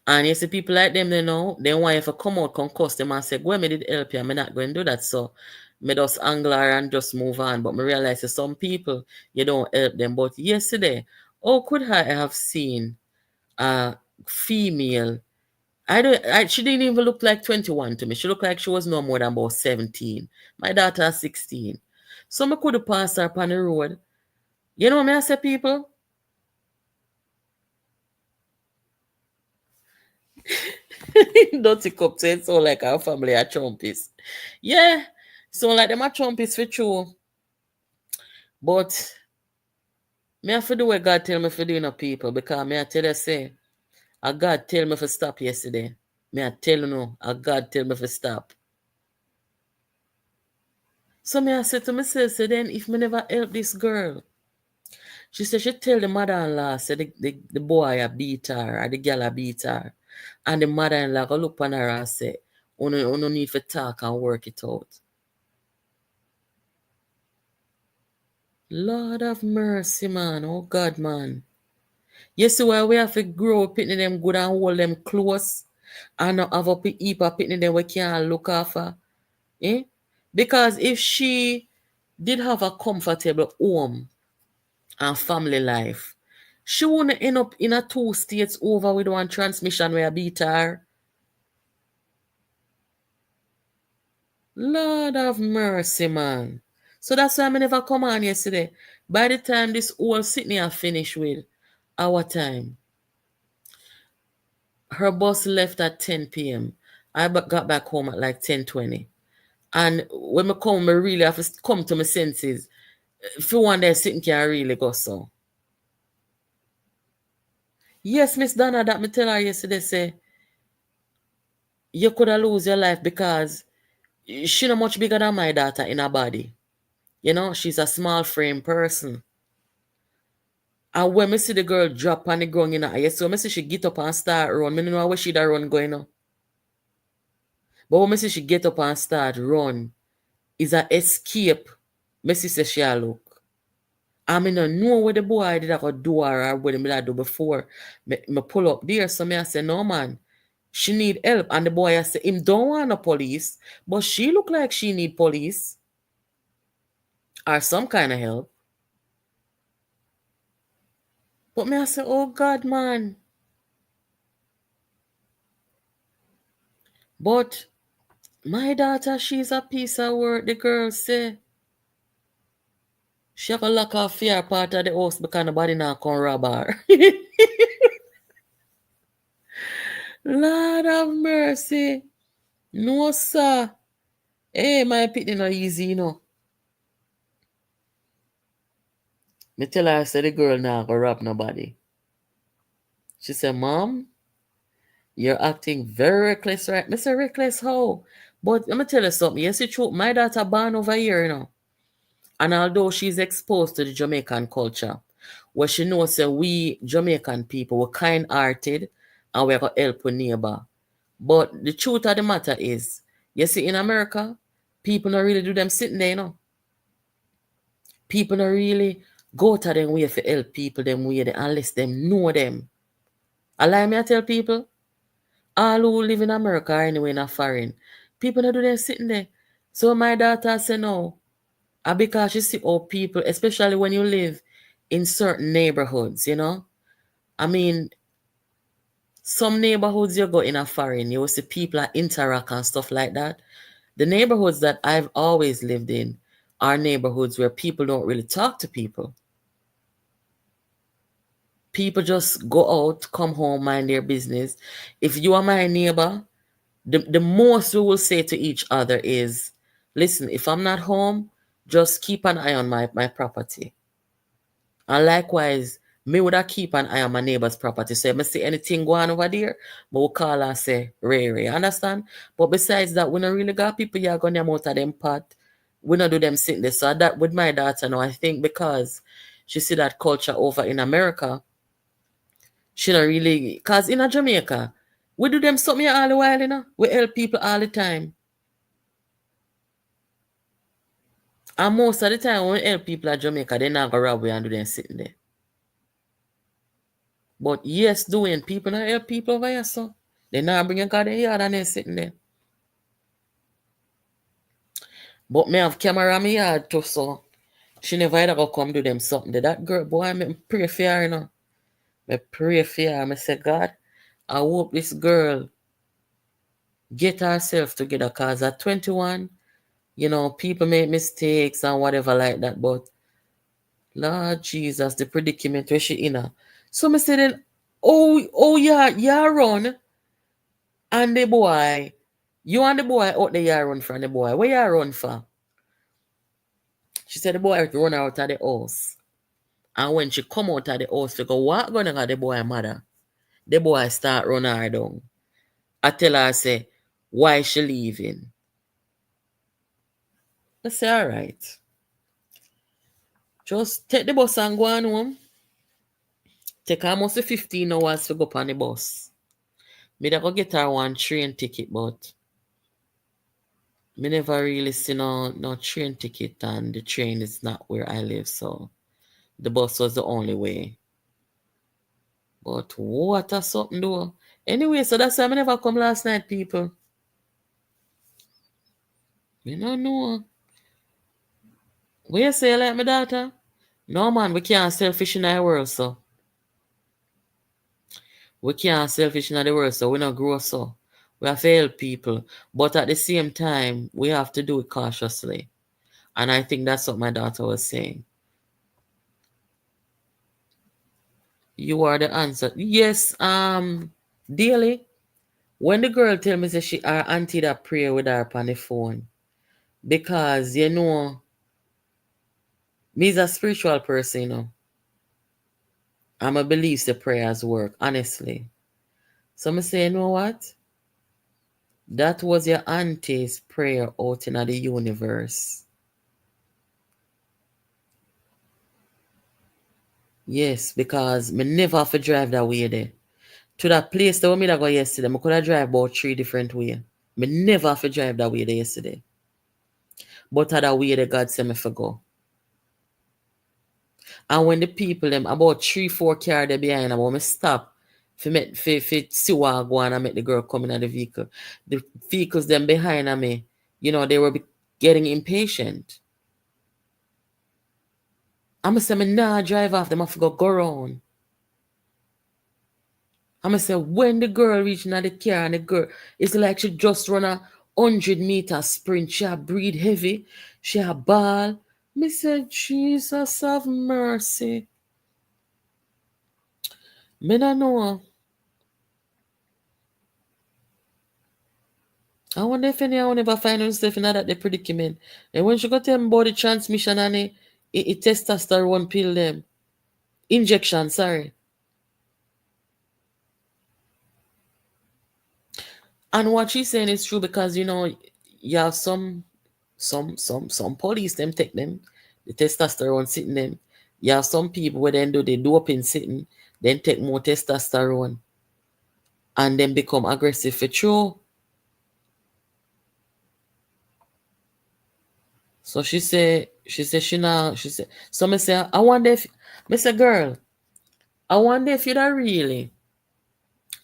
And you see people like them, they know, they want you to come out, come cuss them and say, go me did help you, I'm not going to do that. So me just angle her and just move on. But me realize that some people, you don't help them. But yesterday, how could I have seen a female? She didn't even look like 21 to me. She looked like she was no more than about 17. My daughter is 16. So I could have passed her upon the road. You know what I say, people? Dirty cup say so like our family are Trumpies. Yeah, so like them are Trumpies for true. But me have to do what God tell me for doing people because me I tell you say, a God tell me for stop yesterday. Me I tell you no, a God tell me for stop. So me I say to myself, say then if me never help this girl, she said she tell the mother-in-law, say the boy a beat her, or the girl a beat her. And the mother-in-law go look on her and say, no need for talk and work it out. Lord of mercy, man. Oh, God, man. You see why we have to grow up pitting them good and hold them close and not have up a heap of pitting them we can't look after. Eh? Because if she did have a comfortable home and family life, she wouldn't end up in a 2 states over with one transmission where I beat her. Lord of mercy, man. So that's why I never come on yesterday. By the time this whole sitting here finished with our time, her bus left at 10 p.m. I got back home at like 10:20. And when I come, I really have to come to my senses. If you want there sitting can really go so. Yes, Miss Donna, that me tell her yesterday, say, you could have lose your life because she not much bigger than my daughter in her body. You know, she's a small frame person. And when me see the girl drop on the ground, you know, I so me see she get up and start run. Me no know where she da run going on. But when me see she get up and start run, is a escape. Me see say she a look. I mean, no know what the boy did I go do or what him did do before. Me pull up there, so me I say, no man, she need help. And the boy I say, him don't want no police, but she look like she need police or some kind of help. But me I say, oh God, man. But my daughter, she's a piece of work, the girl say. She have a lock off fear part of the house because nobody now come rob her. Lord of mercy. No, sir. Hey, my pitney not easy, you know. Me tell her, I said the girl now go rob nobody. She said, Mom, you're acting very reckless, right? Me say, reckless how? But let me tell you something. Yes, it's true. My daughter born over here, you know. And although she's exposed to the Jamaican culture, where she knows that we Jamaican people were kind hearted and we're gonna help a neighbor. But the truth of the matter is, you see, in America, people don't really do them sitting there, you know. People don't really go to them way for help people them way there unless them know them. Allow me I tell people, all who live in America or anywhere in a foreign, people don't do them sitting there. So my daughter said no. And because you see how people, especially when you live in certain neighborhoods, you know. I mean, some neighborhoods you go in a foreign, you will see people that interact and stuff like that. The neighborhoods that I've always lived in are neighborhoods where people don't really talk to people. People just go out, come home, mind their business. If you are my neighbor, the most we will say to each other is, listen, if I'm not home, just keep an eye on my property. And likewise, me would keep an eye on my neighbor's property. So if I see anything going over there, but we'll call and say, Ray Ray, understand? But besides that, we don't really got people here going them out of them pot. We don't do them sitting there. So that with my daughter now, I think because she see that culture over in America, she don't really, because in a Jamaica, we do them something here all the while, you know? We help people all the time. And most of the time when we help people at Jamaica, they not go rob we and do them sitting there. But yes, doing people not help people over here, so they not bring a car in yard and they sitting there. But me have camera in my yard too, so she never ever go come do them something. That girl, boy, me pray for her, you know. Me pray for her. Me say, God, I hope this girl get herself together, cause at 21, you know, people make mistakes and whatever like that, but Lord Jesus, the predicament where she in her. So me say then, oh yeah, yeah run. And the boy, you and the boy out there you run from the boy. Where you run for? She said the boy run out of the house. And when she come out of the house, she go, what gonna go the boy mother? The boy start run her down. I tell her, I say, why she leaving? I say, all right. Just take the bus and go on home. Take almost 15 hours to go up on the bus. Me da go get her one train ticket, but me never really see no train ticket and the train is not where I live, so the bus was the only way. But what a something though. Anyway, so that's why I never come last night, people. Me no know. What you say like my daughter? No man, we can't selfish in our world, so. We can't selfish in the world, so we not grow so. We have to help people. But at the same time, we have to do it cautiously. And I think that's what my daughter was saying. You are the answer. Yes, daily. When the girl tell me that she her auntie that pray with her on the phone. Because you know, me is a spiritual person, you know. I'm a believe the prayers work, honestly. So I say, you know what? That was your auntie's prayer out in the universe. Yes, because me never have to drive that way there. To that place that we made go yesterday, I could have drive about 3 different ways. Me never have to drive that way there yesterday. But that way the God said me for go. And when the people them about 3, 4 cars there behind about me stop for see what I go and make the girl come in the vehicle. The vehicles them behind me, you know, they were getting impatient. I'm say me nah drive off them, I have to go around. I'm say when the girl reaching at the car and the girl, it's like she just run 100 meter sprint. She a breathe heavy. She a ball. Me say, Jesus have mercy. Me no know. I wonder if anyone ever find herself in that the predicament. And when she got them body transmission and it testosterone pill them. Injection, sorry. And what she's saying is true because you have some police them take them, the testosterone sitting them. You have some people where then do the doping sitting, then take more testosterone and then become aggressive for true. So she said she now she said so me say I wonder if me say girl, I wonder if you'd have really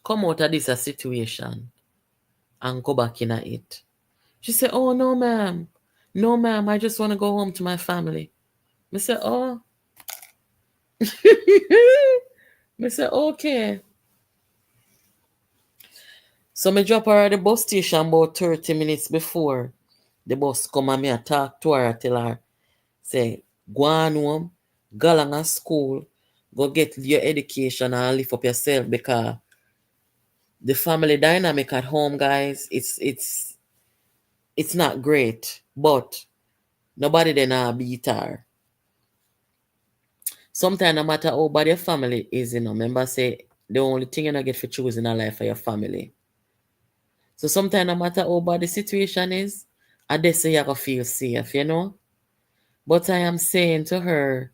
come out of this a situation and go back in at it. She said, oh no ma'am. No ma'am, I just want to go home to my family. Me say, oh me say okay. So me drop her at the bus station about 30 minutes before the bus come and me a talk to her, tell her, say, go on home, go along to school, go get your education and lift up yourself because the family dynamic at home, guys, it's not great. But nobody then beat her. Sometimes no matter how bad your family is, remember say the only thing you not get for choosing a life for your family. So sometimes no matter how bad the situation is, I just say you gonna feel safe. But I am saying to her,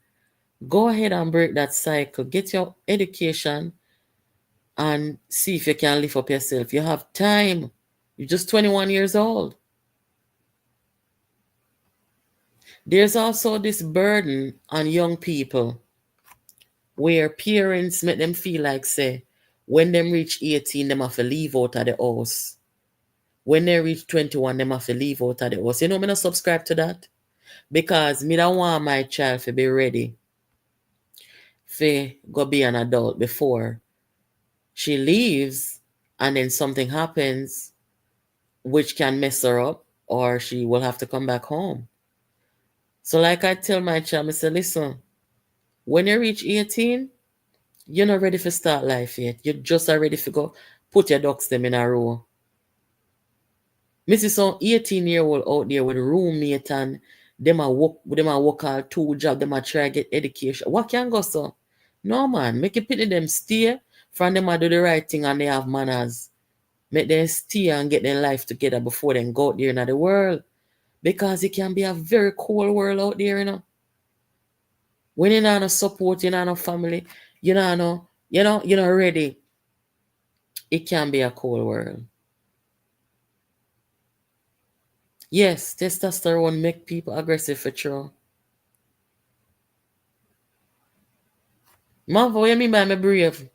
go ahead and break that cycle. Get your education and see if you can lift up yourself. You have time. You're just 21 years old. There's also this burden on young people where parents make them feel like, say, when them reach 18, them have to leave out of the house. When they reach 21, them have to leave out of the house. Me not subscribe to that. Because me don't want my child to be ready for go be an adult before she leaves and then something happens which can mess her up or she will have to come back home. So like I tell my child, I say, listen, when you reach 18, you're not ready for start life yet. You're just ready to go put your ducks them in a row. Me see some 18-year-old out there with a roommate and them a work all two job, them a try get education. What can go so? No man, make it pity them stay from them a do the right thing and they have manners. Make them stay and get their life together before they go out there in the world. Because it can be a very cold world out there. When you're not no support, you're not no family, you're not ready. It can be a cold world. Yes, testosterone make people aggressive for sure. Marva, what you mean by me brave?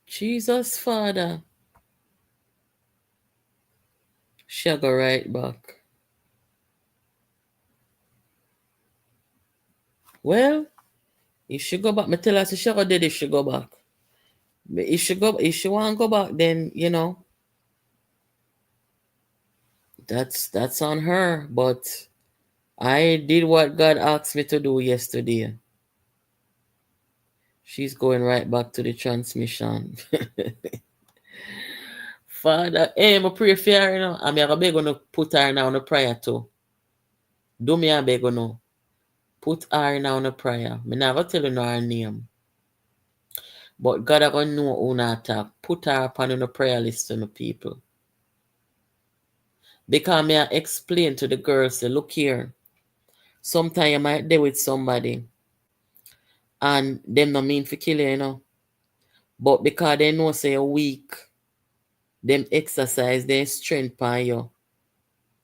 Jesus, Father. She'll go right back. Well, if she go back, me tell her she go dead if she go back. But if she want to go back, then that's on her. But I did what God asked me to do yesterday. She's going right back to the transmission. Father, hey, I pray for her. I'm going to put her now on a prayer too. Do me a beg no. Put her now on a prayer. Me never tell you no her name. But God are going to know who not attack. Put her upon on a prayer list to my people. Because me I explain to the girls, say, look here. Sometimes you might deal with somebody and them not mean for kill you. But because they know say you're weak, them exercise their strength on you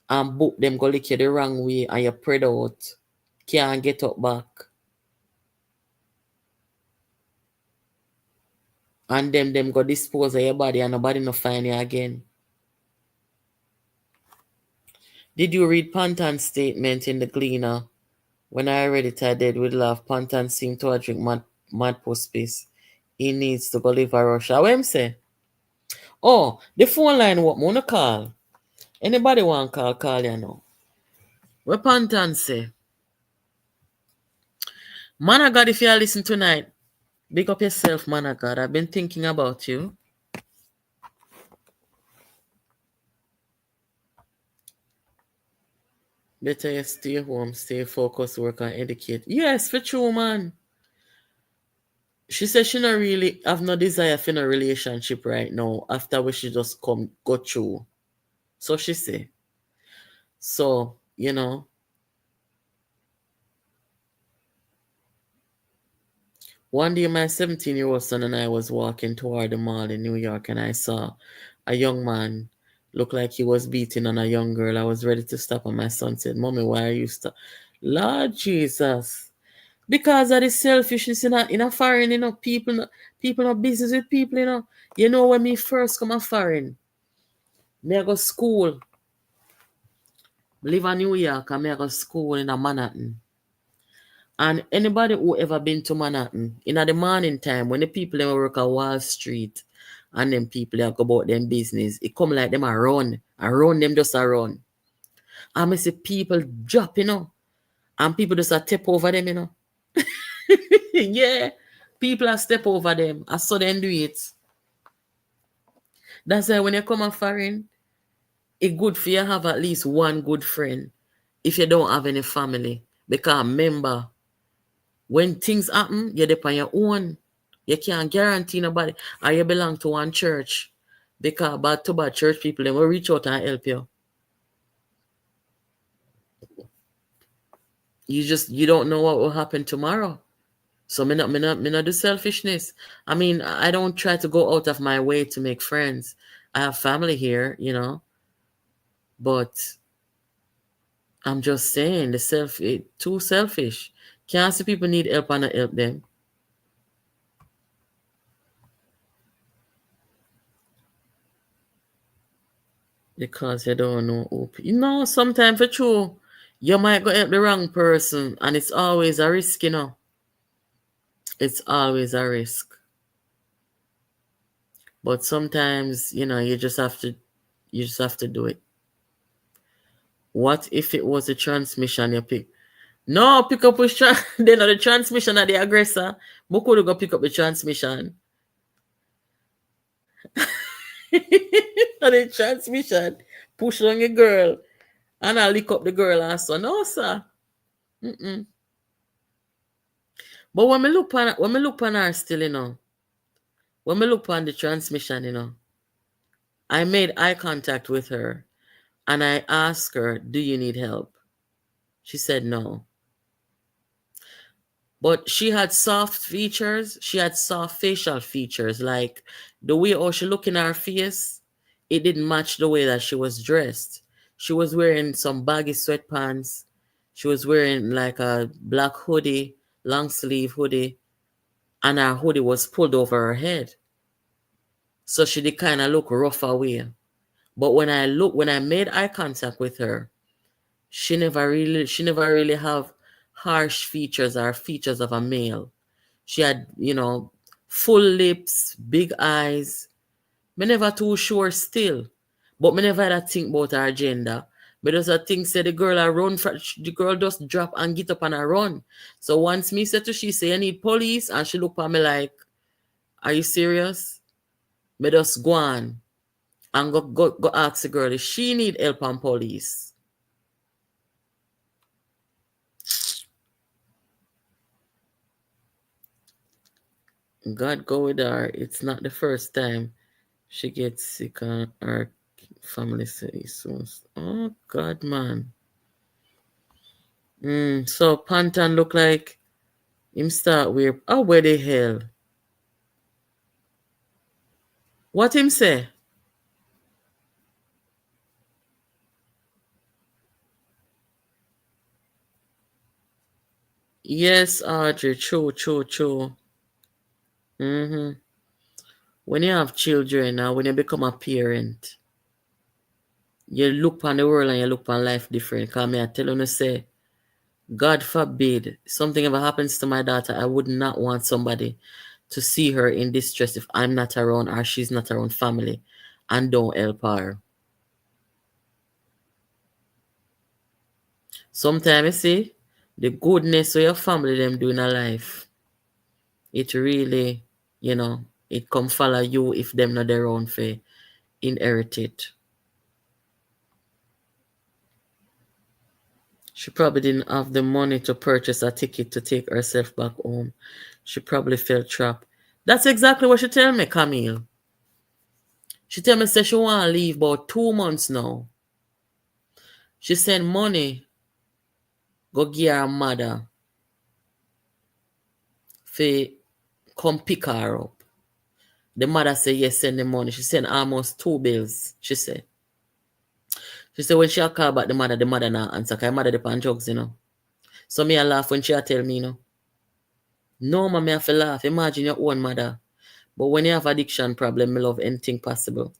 and book them go lick you the wrong way and you spread out. Can't get up back. And them go dispose of your body and nobody no find you again. Did you read Pantan's statement in the Gleaner? When I read it, I did with love. Pantan seemed to drink mad post space. He needs to go live a Russia. What him say? Oh, the phone line what wanna call? Anybody want call you know. What Pantan say? Man of God, if you listen tonight, big up yourself, man of God. I've been thinking about you. Better you stay home, stay focused, work and educate. Yes, for true, man. She said she not really have no desire for no relationship right now after what she just come go through. So she say. So, one day my 17-year-old son and I was walking toward the mall in New York and I saw a young man look like he was beating on a young girl. I was ready to stop and my son said, Mommy, why are you stop? Lord Jesus. Because of the selfishness in a foreign, people no business with people, You know when me first come a foreign, me I go school, live in New York and me I go school in a Manhattan. And anybody who ever been to Manhattan, in the morning time, when the people them work at Wall Street and them people they go about them business, it come like them a run. I run them just a run. And I see people drop, and people just a step over them. Yeah. People a step over them. I saw them do it. That's why when you come a foreign, it's good for you to have at least one good friend if you don't have any family. Because remember, when things happen, you're there on your own. You can't guarantee nobody. Or you belong to one church. Because bad to bad church people, they will reach out and help you. You don't know what will happen tomorrow. So me not do selfishness. I mean, I don't try to go out of my way to make friends. I have family here, but I'm just saying too selfish. Can't see people need help and not help them because you don't know who. Sometimes for true, you might go help the wrong person, and it's always a risk. It's always a risk. But sometimes, you just have to do it. What if it was a transmission you pick? No, pick up with they know the transmission of the aggressor. But could go pick up the transmission. And the transmission push on your girl and I lick up the girl and so no sir. Mm-mm. But when me look on her still, when me look on the transmission, I made eye contact with her and I asked her, do you need help? She said no. But she had soft features. She had soft facial features. Like the way how she looked in her face, it didn't match the way that she was dressed. She was wearing some baggy sweatpants. She was wearing like a black hoodie, long sleeve hoodie, and her hoodie was pulled over her head. So she did kind of look rough away. But when I made eye contact with her, she never really have harsh features or features of a male. She had, full lips, big eyes. Me never too sure still. But me never had a think about her gender. Me just a think say the girl just drop and get up and a run. So once me said to she say I need police and she look at me like, are you serious? Me just go on and go ask the girl if she need help and police. God go with her. It's not the first time she gets sick and her family says so. Oh God, man. So Pantan look like him start with where the hell? What him say? Yes, Audrey, true, true, true. Mm-hmm. When you have children now, when you become a parent, you look on the world and you look on life different. Cause me I tell you say, God forbid something ever happens to my daughter, I would not want somebody to see her in distress if I'm not around or she's not around family and don't help her. Sometimes you see the goodness of your family them doing a life. It really, it come follow you if them not their own for inherit it. She probably didn't have the money to purchase a ticket to take herself back home. She probably felt trapped. That's exactly what she tell me, Camille. She tell me say she want to leave about 2 months now. She send money go give her mother for come pick her up. The mother say yes, send the money. She send almost 2 bills. She said when she a call back the mother not answer. Cause mother depend drugs, you know. So me a laugh when she a tell me, you know. No, man, me have to laugh. Imagine your own mother. But when you have addiction problem, me love anything possible.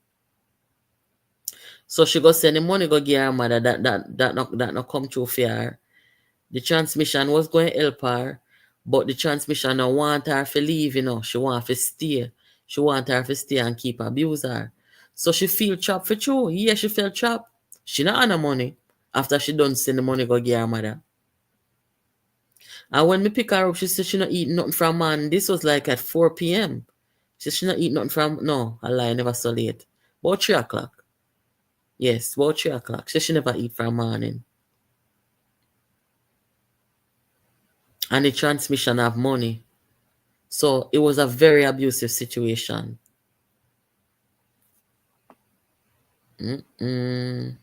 So she go send the money go give her mother that not come through for her. The transmission was going to help her, but the transmission don't want her to leave, you know. She want to stay. She want her to stay and keep abuse her. So she feel trapped for true. Yeah, she felt trapped. She not have no money. After she done send the money go give her mother. And when me pick her up, she said she not eat nothing from man. This was like at 4 p.m. She said she not eat nothing from, no, I lie, never so late. About 3 o'clock. Yes, about 3 o'clock. She said she never eat from morning. And the transmission have money. So it was a very abusive situation. Mm-mm.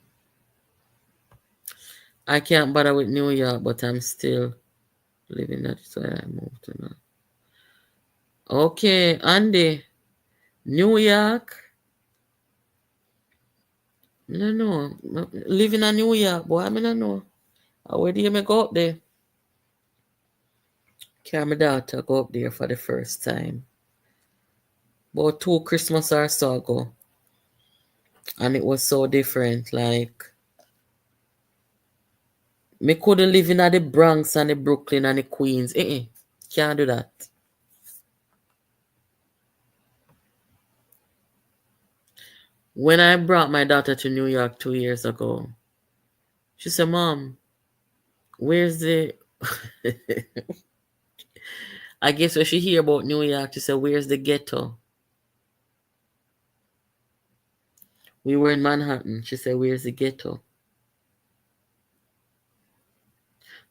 I can't bother with New York, but I'm still living that. So I moved to now. Okay, Andy, New York. I don't know. Living in New York, boy, I don't know. Where do you me go up there? Carry my daughter go up there for the first time. About 2 Christmas or so ago. And it was so different. Like, me couldn't live in the Bronx and the Brooklyn and the Queens. Can't do that. When I brought my daughter to New York 2 years ago, she said, Mom, where's the. I guess when she hear about New York, she said, where's the ghetto? We were in Manhattan. She said, where's the ghetto?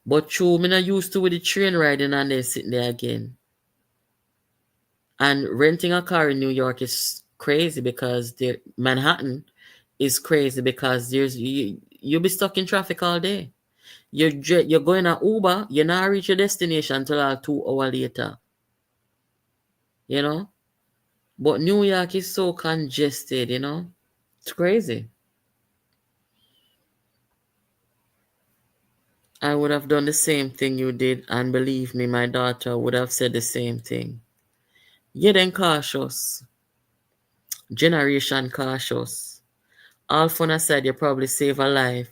But true, me not used to with the train riding and then sitting there again. And renting a car in New York is crazy because Manhattan is crazy because you'll be stuck in traffic all day. You're going to Uber, you not reach your destination until like 2 hours later. You know? But New York is so congested, you know? It's crazy. I would have done the same thing you did, and believe me, my daughter would have said the same thing. Get then cautious. Generation cautious. All fun aside, you probably save a life,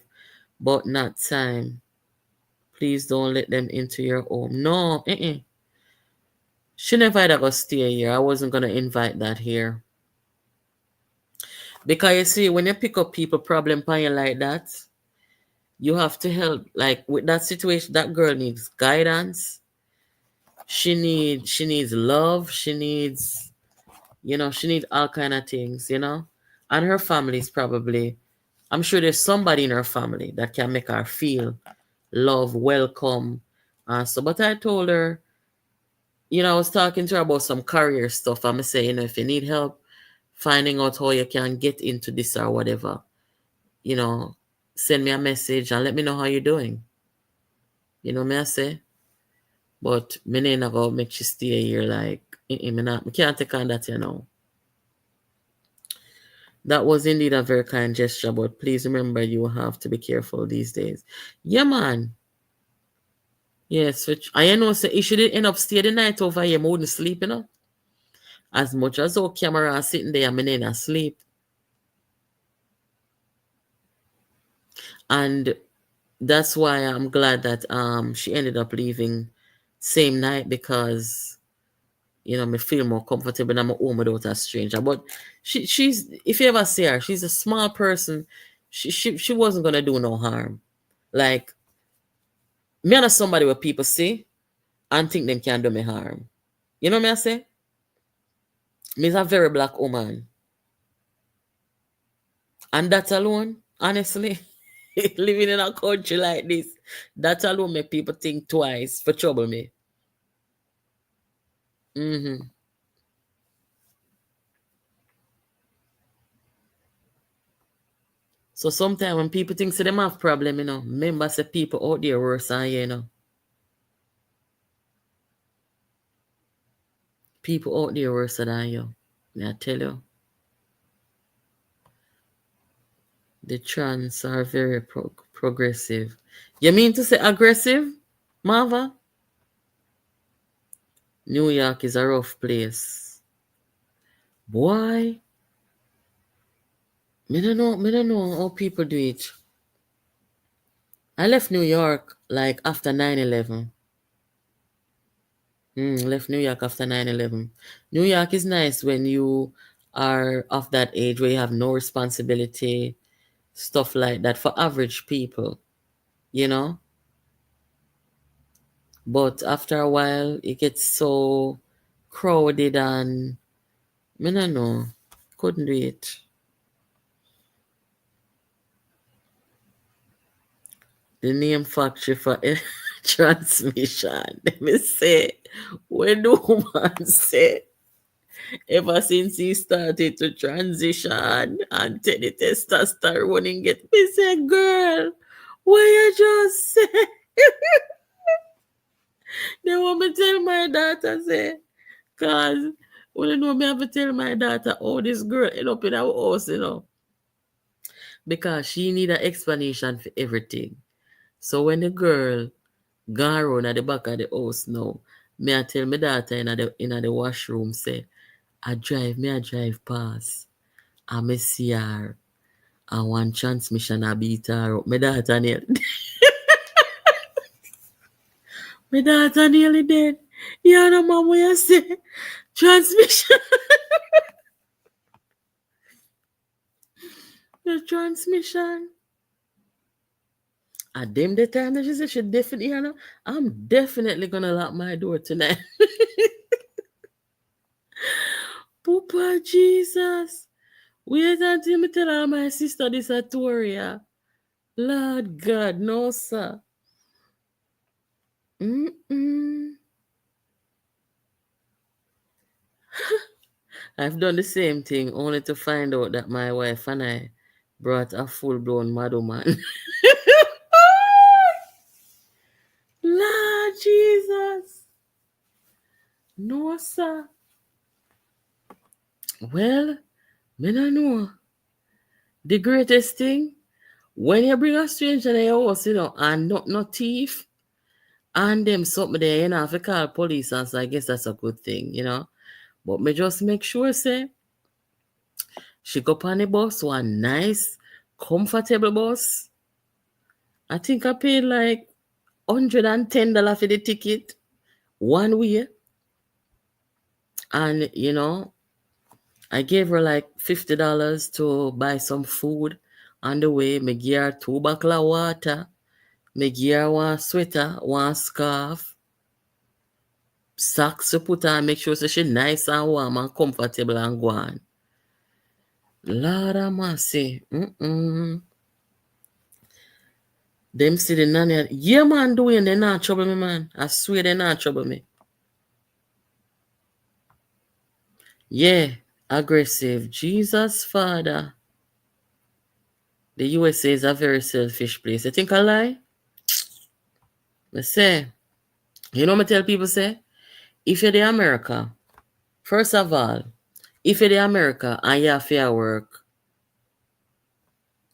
but not time. Please don't let them into your home. No, she never had to stay here. I wasn't gonna invite that here. Because you see, when you pick up people problem by you like that, you have to help. Like with that situation, that girl needs guidance. She needs love. She needs all kind of things, And her family is probably, I'm sure there's somebody in her family that can make her feel love, welcome. But I told her, I was talking to her about some career stuff. I'm saying, if you need help finding out how you can get into this or whatever, you know, send me a message and let me know how you're doing. You know me I say? But me ain't gonna make she stay here like, me can't take on that. That was indeed a very kind gesture, but please remember you have to be careful these days. Yeah, man. Yes, I know say if she did end up stay the night over here, I wouldn't sleep, As much as our camera sitting there, I'm in asleep. And that's why I'm glad that she ended up leaving same night because me feel more comfortable and I'm home without a stranger. But she's if you ever see her, she's a small person. She wasn't gonna do no harm. Like me and somebody where people see and think them can do me harm. You know me I say? Me's a very black woman. And that alone, honestly, Living in a country like this, that alone make people think twice for trouble me. Mm-hmm. So sometimes when people think say them have problem, remember say people out there worse than you. People out there worse than you. May I tell you, the trans are very progressive. You mean to say aggressive, Marva? New York is a rough place. Boy, me don't know how people do it. I left New York like after 9/11. Left New York after 9/11. New York is nice when you are of that age where you have no responsibility, stuff like that for average people, you know? But after a while, it gets so crowded and I don't know, couldn't do it. The name factory for transmission. Let me say, when the woman say, ever since he started to transition and take the testosterone and get me say, girl, what you just say? They want me tell my daughter say, cause when you know me have to tell my daughter, oh, this girl end up in our house. Because she need an explanation for everything. So when the girl gone around at the back of the house now, me I tell my daughter in the washroom say, I drive past. I me see her. I want transmission I beat her up. My daughter nearly dead. Yeah, no mom what you say? Transmission. The transmission. At them the time that she said she definitely, I'm definitely gonna lock my door tonight. Papa Jesus. Wait until me tell her my sister this a Toria. Lord God, no sir. Mm-mm. I've done the same thing only to find out that my wife and I brought a full-blown madman. Lord Jesus. No sir. Well, me no know. The greatest thing, when you bring a stranger to your house, and not no thief, and them something there, have to call police, and so I guess that's a good thing. But me just make sure, say, she go on the bus, one nice, comfortable bus. I think I paid like $110 for the ticket one way. And, I gave her like $50 to buy some food on the way. Me give her 2 bottles of water. Me give her one sweater, one scarf, socks to put on, make sure so she nice and warm and comfortable and go on. Lord have mercy. Them see the nanny. Yeah, man, doing they not trouble me, man. I swear they not trouble me. Yeah, aggressive. Jesus, Father. The USA is a very selfish place. You think I lie? I say, me tell people say, if you're the America, first of all, if you're the America and you have to work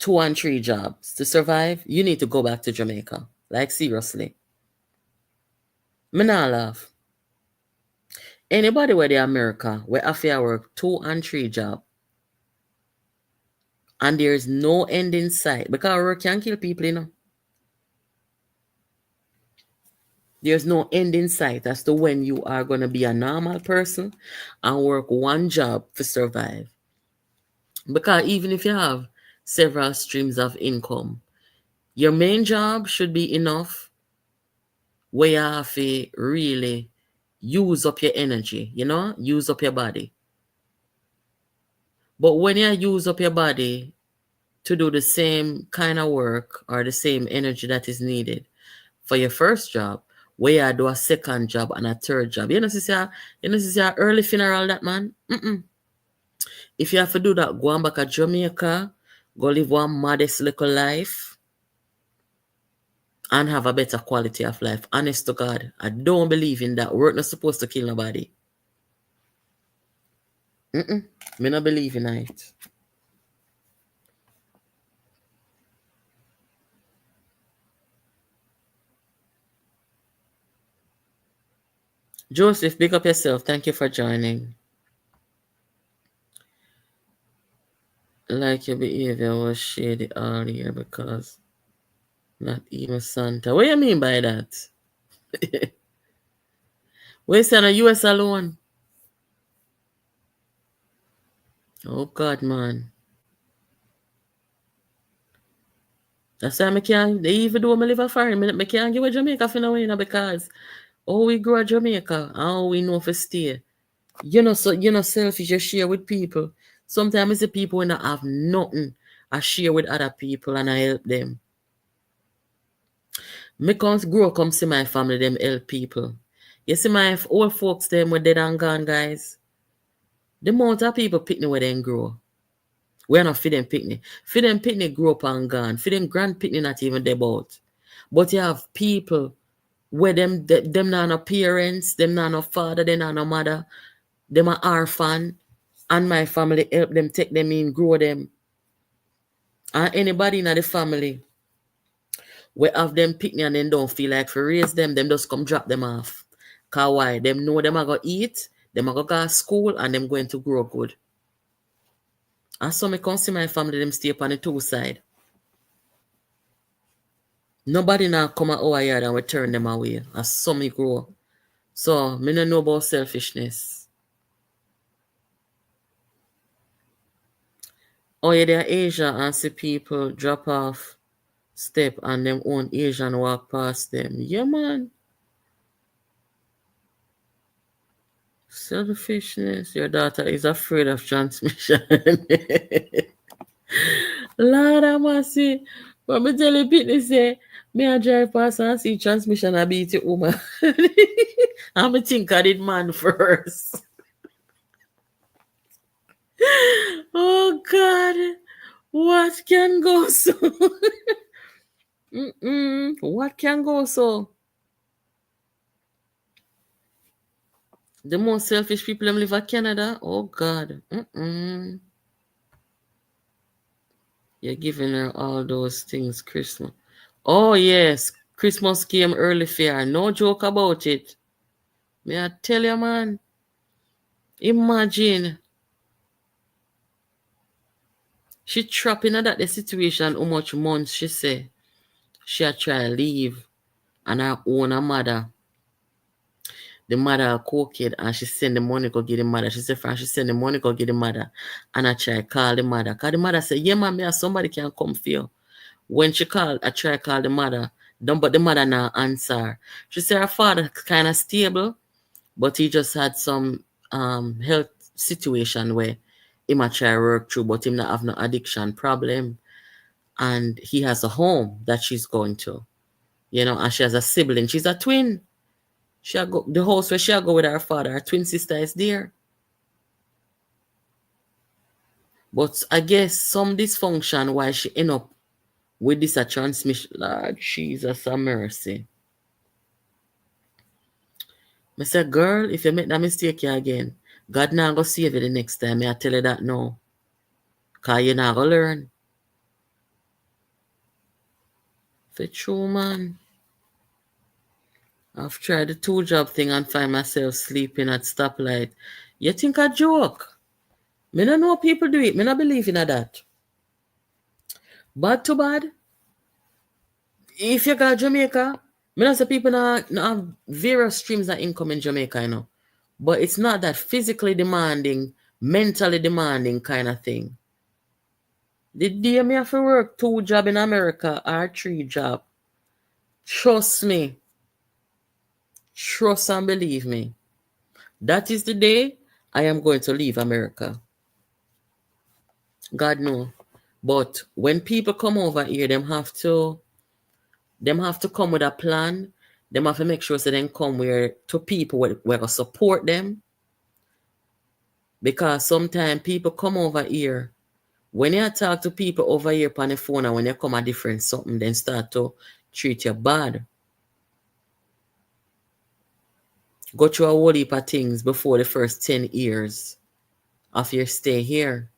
2 and 3 jobs to survive, you need to go back to Jamaica. Like seriously. Me not laugh. Anybody where the America where have to work 2 and 3 jobs and there's no end in sight because work can kill people. There's no end in sight as to when you are going to be a normal person and work one job to survive. Because even if you have several streams of income, your main job should be enough where you have to really use up your energy, use up your body. But when you use up your body to do the same kind of work or the same energy that is needed for your first job, where you do a second job and a third job. You know, see a early funeral that man. Mm-mm. If you have to do that, go on back to Jamaica, go live one modest little life, and have a better quality of life. Honest to God, I don't believe in that. Work not supposed to kill nobody. Mm-mm. Me not believe in it. Joseph, big up yourself. Thank you for joining. Like your behavior was shady all year because not even Santa. What do you mean by that? Where's in the US alone? Oh God, man. That's why I can't, even though I live a foreign, I can't give a Jamaica for now, you know, because oh, we grow a Jamaica, and we know for stay. You know, selfish, you share with people. Sometimes it's the people when I have nothing, I share with other people and I help them. Me come grow come see my family, them help people. You see my old folks, them were dead and gone, guys. The amount of people picnic where they grow. We're not feed them picnic. Feed them picnic grow up and gone. Feed them grand picnic not even dead about. But you have people where them not no parents, them not no father, them not no mother, them are orphan, and my family help them, take them in, grow them. And anybody in the family we have them picnic and then don't feel like for raise them just come drop them off. Cause why? Them know them are gonna eat, them are gonna go to school, and them going to grow good. And so me come see my family, them stay up on the two side. Nobody now come at our yard and we turn them away. As some me grow. So me no know about selfishness. Oh yeah, they're Asia and see people drop off step and them own Asian walk past them. Yeah man. Selfishness. Your daughter is afraid of transmission. Lord have mercy. But me tell you Pitney say, me a drive past and see transmission a beat it woman. And me think I did man first. Oh God. What can go so? What can go so? The most selfish people them live in Canada. Oh God. You're giving her all those things Christmas. Oh yes. Christmas came early fair. No joke about it. May I tell you, man? Imagine she trapping at that the situation how much months she say she a try leave and her own her mother. The mother a cooked and she send the money go get the mother. She said she send the money go get the mother. And I try call the mother. Cause the mother say, yeah man, me somebody can come for you. When she called, I try call the mother. But the mother now answer. She said her father kind of stable, but he just had some health situation where he might try work through, but him not have no addiction problem. And he has a home that she's going to, and she has a sibling. She's a twin. She go the house where she go with her father. Her twin sister is there. But I guess some dysfunction why she end up with this a transmission. Lord Jesus a mercy. I said, girl, if you make that mistake again, God not go save you the next time. I tell you that now. Cause you not gonna learn. For true, man. I've tried the two job thing and find myself sleeping at stoplight. You think I joke? Me no know people do it. Me not believe in that. Bad to bad. If you got Jamaica, me not say people not have various streams of income in Jamaica, But it's not that physically demanding, mentally demanding kind of thing. The day me have to work 2 jobs in America or 3 jobs, trust me, trust and believe me, that is the day I am going to leave America. God know. But when people come over here, them have to come with a plan. Them have to make sure so they come where to people where to support them. Because sometimes people come over here. When you talk to people over here on the phone and when you come a different something, then start to treat you bad. Go through a whole heap of things before the first 10 years of your stay here.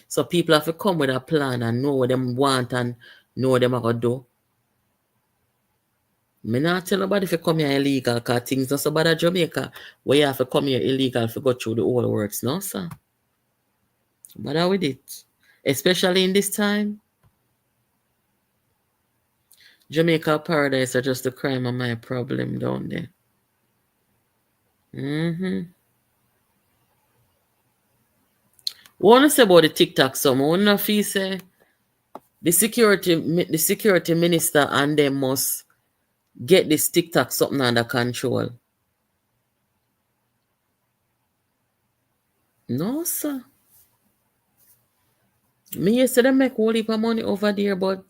So people have to come with a plan and know what them want and know what them are going to do. Me not tell nobody if you come here illegal because things not so bad at Jamaica where you have to come here illegal to go through the whole works. No, sir. Bother with it. Especially in this time. Jamaica paradise are just the crime of my problem down there. What I say about the TikTok some? I wanna feel say the security minister and them must get this TikTok something under control. No, sir. Me you say them make whole heap of money over there, but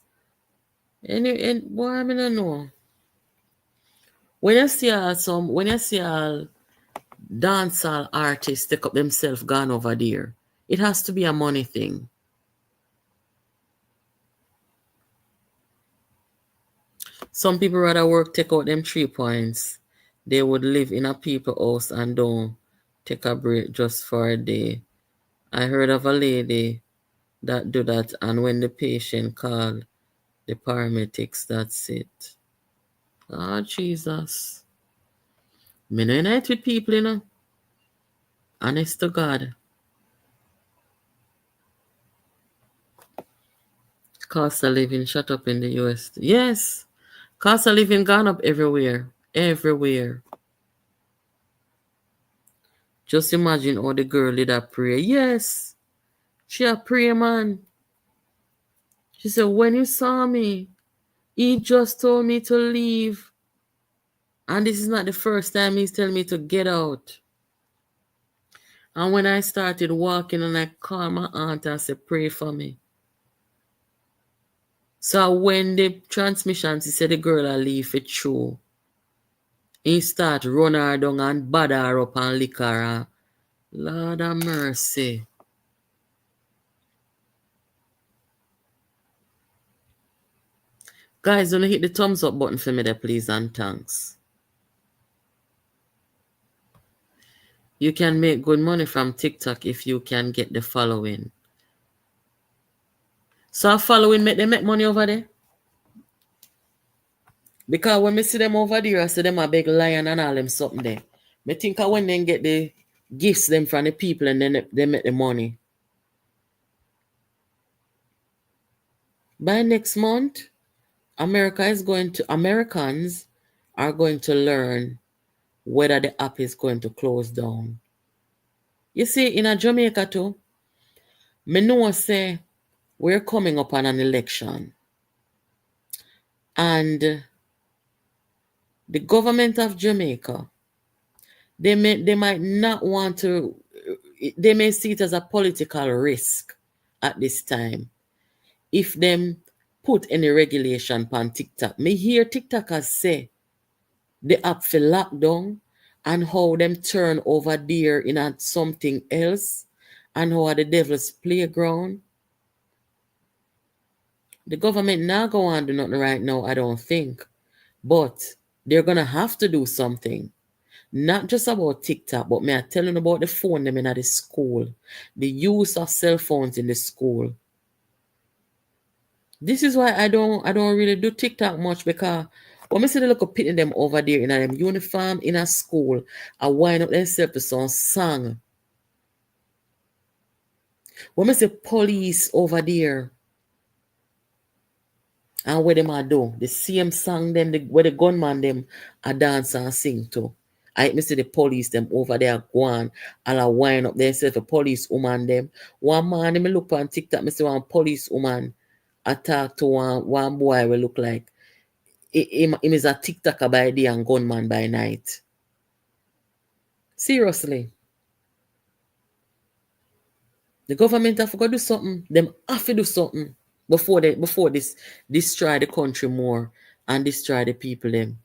boy, I mean I know. When you see all dancehall artists take up themselves gone over there, it has to be a money thing. Some people rather work take out them 3 points. They would live in a people house and don't take a break just for a day. I heard of a lady that do that, and when the patient called the paramedics, that's it. Ah, Jesus. Me no unite with people, Honest to God. Cost of living shut up in the US. Yes. Cost of living gone up everywhere. Everywhere. Just imagine how the girl did a prayer. Yes. She a pray, man. She said, when you saw me, he just told me to leave. And this is not the first time he's telling me to get out. And when I started walking and I called my aunt and said, pray for me. So when the transmission, she said the girl will leave it through. He start run her down and bad her up and lick her. Lord have mercy. Guys, don't hit the thumbs up button for me there, please, and thanks. You can make good money from TikTok if you can get the following. So following make them make money over there? Because when me see them over there, I see them a big lion and all them something there. Me think when they get the gifts them from the people and then they make the money. By next month, Americans are going to learn whether the app is going to close down. You see, in a Jamaica too, me know say we're coming up on an election. And the government of Jamaica, they might not want to, they may see it as a political risk at this time if them put any regulation on TikTok. Me hear TikTokers say the app for lockdown and how them turn over there in a something else and how are the devil's playground. The government not go on do nothing right now, I don't think. But they're gonna have to do something. Not just about TikTok, but me I telling about the phone them in the school. The use of cell phones in the school. This is why I don't really do TikTok much because when I see the look of pitting them over there in a uniform in a school, I wind up themselves to some song. When I see police over there and what them a do, the same song them, where the gunman them a dance and sing to. I see the police them over there go on and I wind up themselves a police woman them. One man me look on TikTok, me see one police woman attack to one boy will look like him is a TikToker by day and gunman by night. Seriously. The government have to do something. Them have to do something before this destroy the country more and destroy the people them.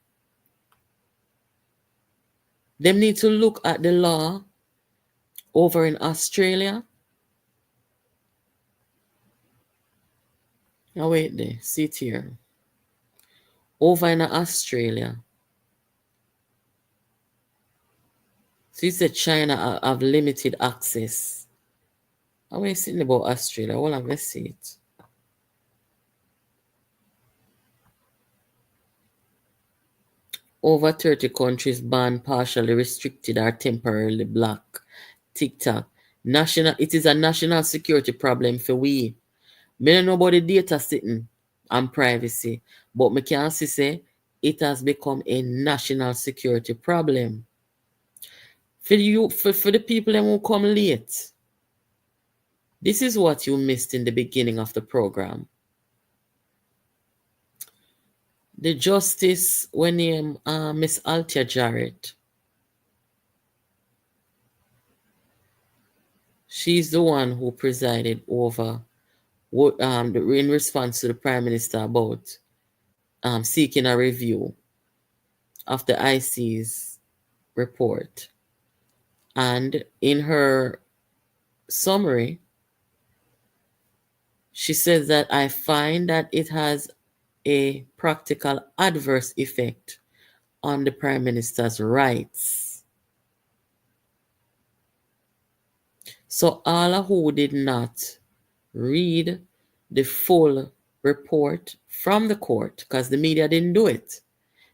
Them need to look at the law over in Australia. Now wait there, see it here. Over in Australia. So you said China have limited access. How are you saying about Australia? Hold on, let's see it. Over 30 countries ban, partially restricted, or temporarily block TikTok. It is a national security problem for we. Me don't know about the data sitting and privacy, but me can say it has become a national security problem. For the people who come late, this is what you missed in the beginning of the program. The justice when named Miss Althea Jarrett. She's the one who presided over in response to the Prime Minister about seeking a review of the IC's report. And in her summary, she says that I find that it has a practical adverse effect on the Prime Minister's rights. So all who did not read the full report from the court, because the media didn't do it,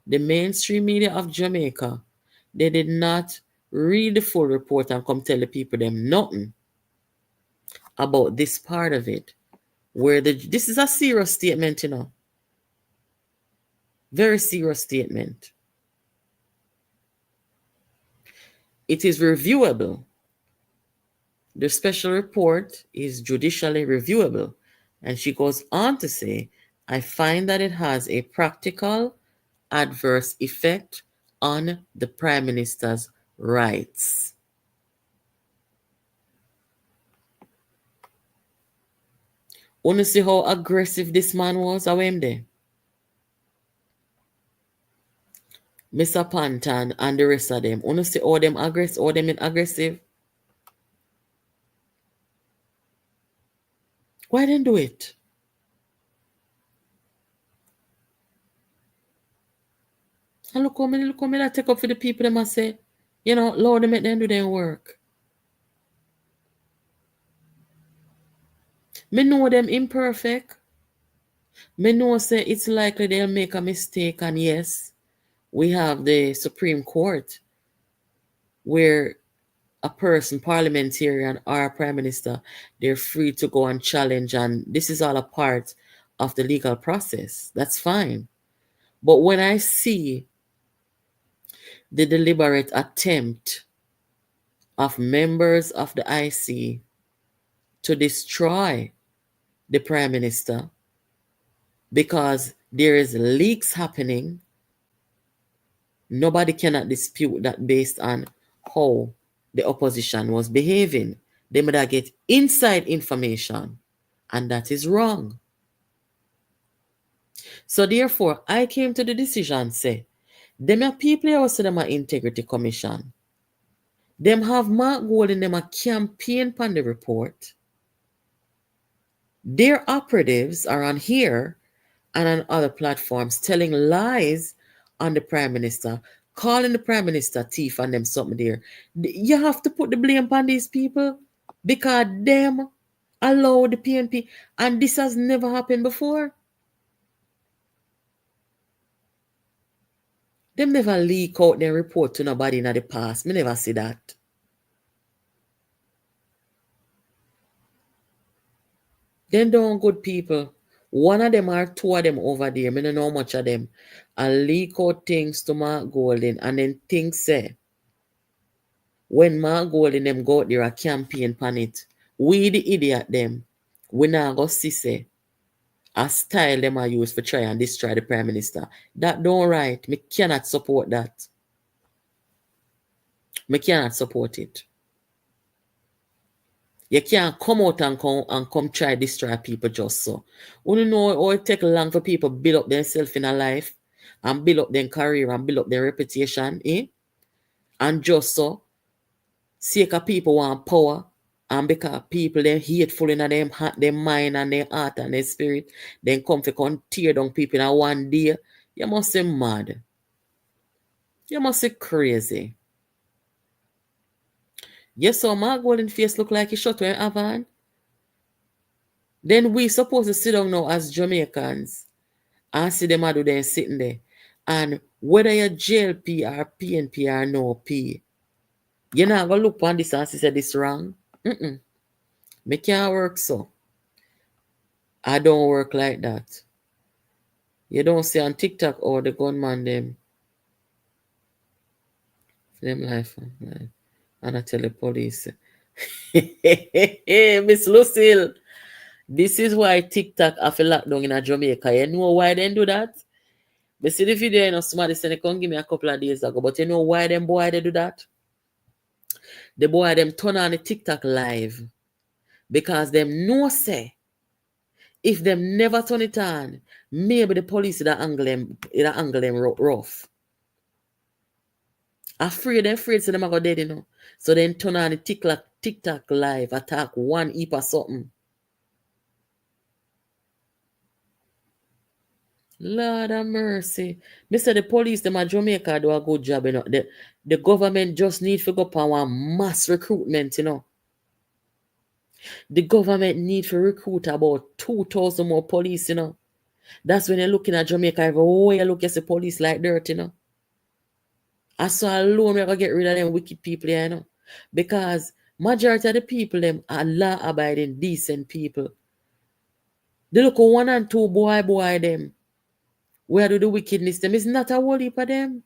the mainstream media of Jamaica, they did not read the full report and come tell the people them nothing about this part of it. This is a serious statement, very serious statement. It is reviewable. The special report is judicially reviewable. And she goes on to say, I find that it has a practical adverse effect on the Prime Minister's rights. Want to see how aggressive this man was? How him there? Mr. Pantan and the rest of them. Want to see all them aggressive? Why didn't do it? And look how many that take up for the people them and say, Lord, they make them do their work. Me know them imperfect. Me know say it's likely they'll make a mistake, and yes, we have the Supreme Court where a person, parliamentarian or a prime minister, they're free to go and challenge, and this is all a part of the legal process. That's fine. But when I see the deliberate attempt of members of the IC to destroy the prime minister because there is leaks happening, nobody cannot dispute that based on how the opposition was behaving. They might get inside information, and that is wrong. So therefore, I came to the decision, say, them are people who say them are integrity commission. Them have Mark Gold in them a campaign on the report. Their operatives are on here and on other platforms telling lies on the Prime Minister, calling the Prime Minister thief and them something there. You have to put the blame on these people because them allow the PNP, and this has never happened before. Them never leak out their report to nobody in the past. Me never see that. Them don't good people. One of them or two of them over there, me don't know much of them, and leak out things to Mark Golden, and then things say, when Mark Golden them go out there a campaign pan it, we the idiot them, we not go see say, a style them are use for try and destroy the Prime Minister. That don't right. Me cannot support that. Me cannot support it. You can't come out and come try destroy people just so. You know how it take long for people build up themselves in a life and build up their career and build up their reputation, eh? And just so, sake of people want power, and because people they hateful in their mind and their heart and their spirit, then come to come tear down people in one day. You must say mad. You must say crazy. Yes, so my golden face look like he shot when Avan. Then we supposed to sit down now as Jamaicans and see them do them sitting there. And whether you're JLP or PNP or no P, you're not gonna look on this and say this wrong. Mm-mm. Me can't work so. I don't work like that. You don't see on TikTok or the gunman them life. And I tell the police. Miss Lucille, this is why TikTok have a lockdown in Jamaica. You know why they do that? But see the video, somebody said they come give me a couple of days ago. But you know why them boy they do that? The boy them turn on the TikTok live. Because them know say, if them never turn it on, maybe the police it'll angle them rough. Afraid so them a go dead, So then turn on the TikTok live, attack one heap or something. Lord have mercy. Me say the police, them at Jamaica do a good job, The government just need to go upon one mass recruitment. The government need to recruit about 2,000 more police. That's when you're looking at Jamaica, everywhere you look, you see police like dirt. I saw alone we're gonna get rid of them wicked people. Because majority of the people them are law abiding, decent people. They look at one and two boy them. Where do the wickedness them? It's not a whole heap of them.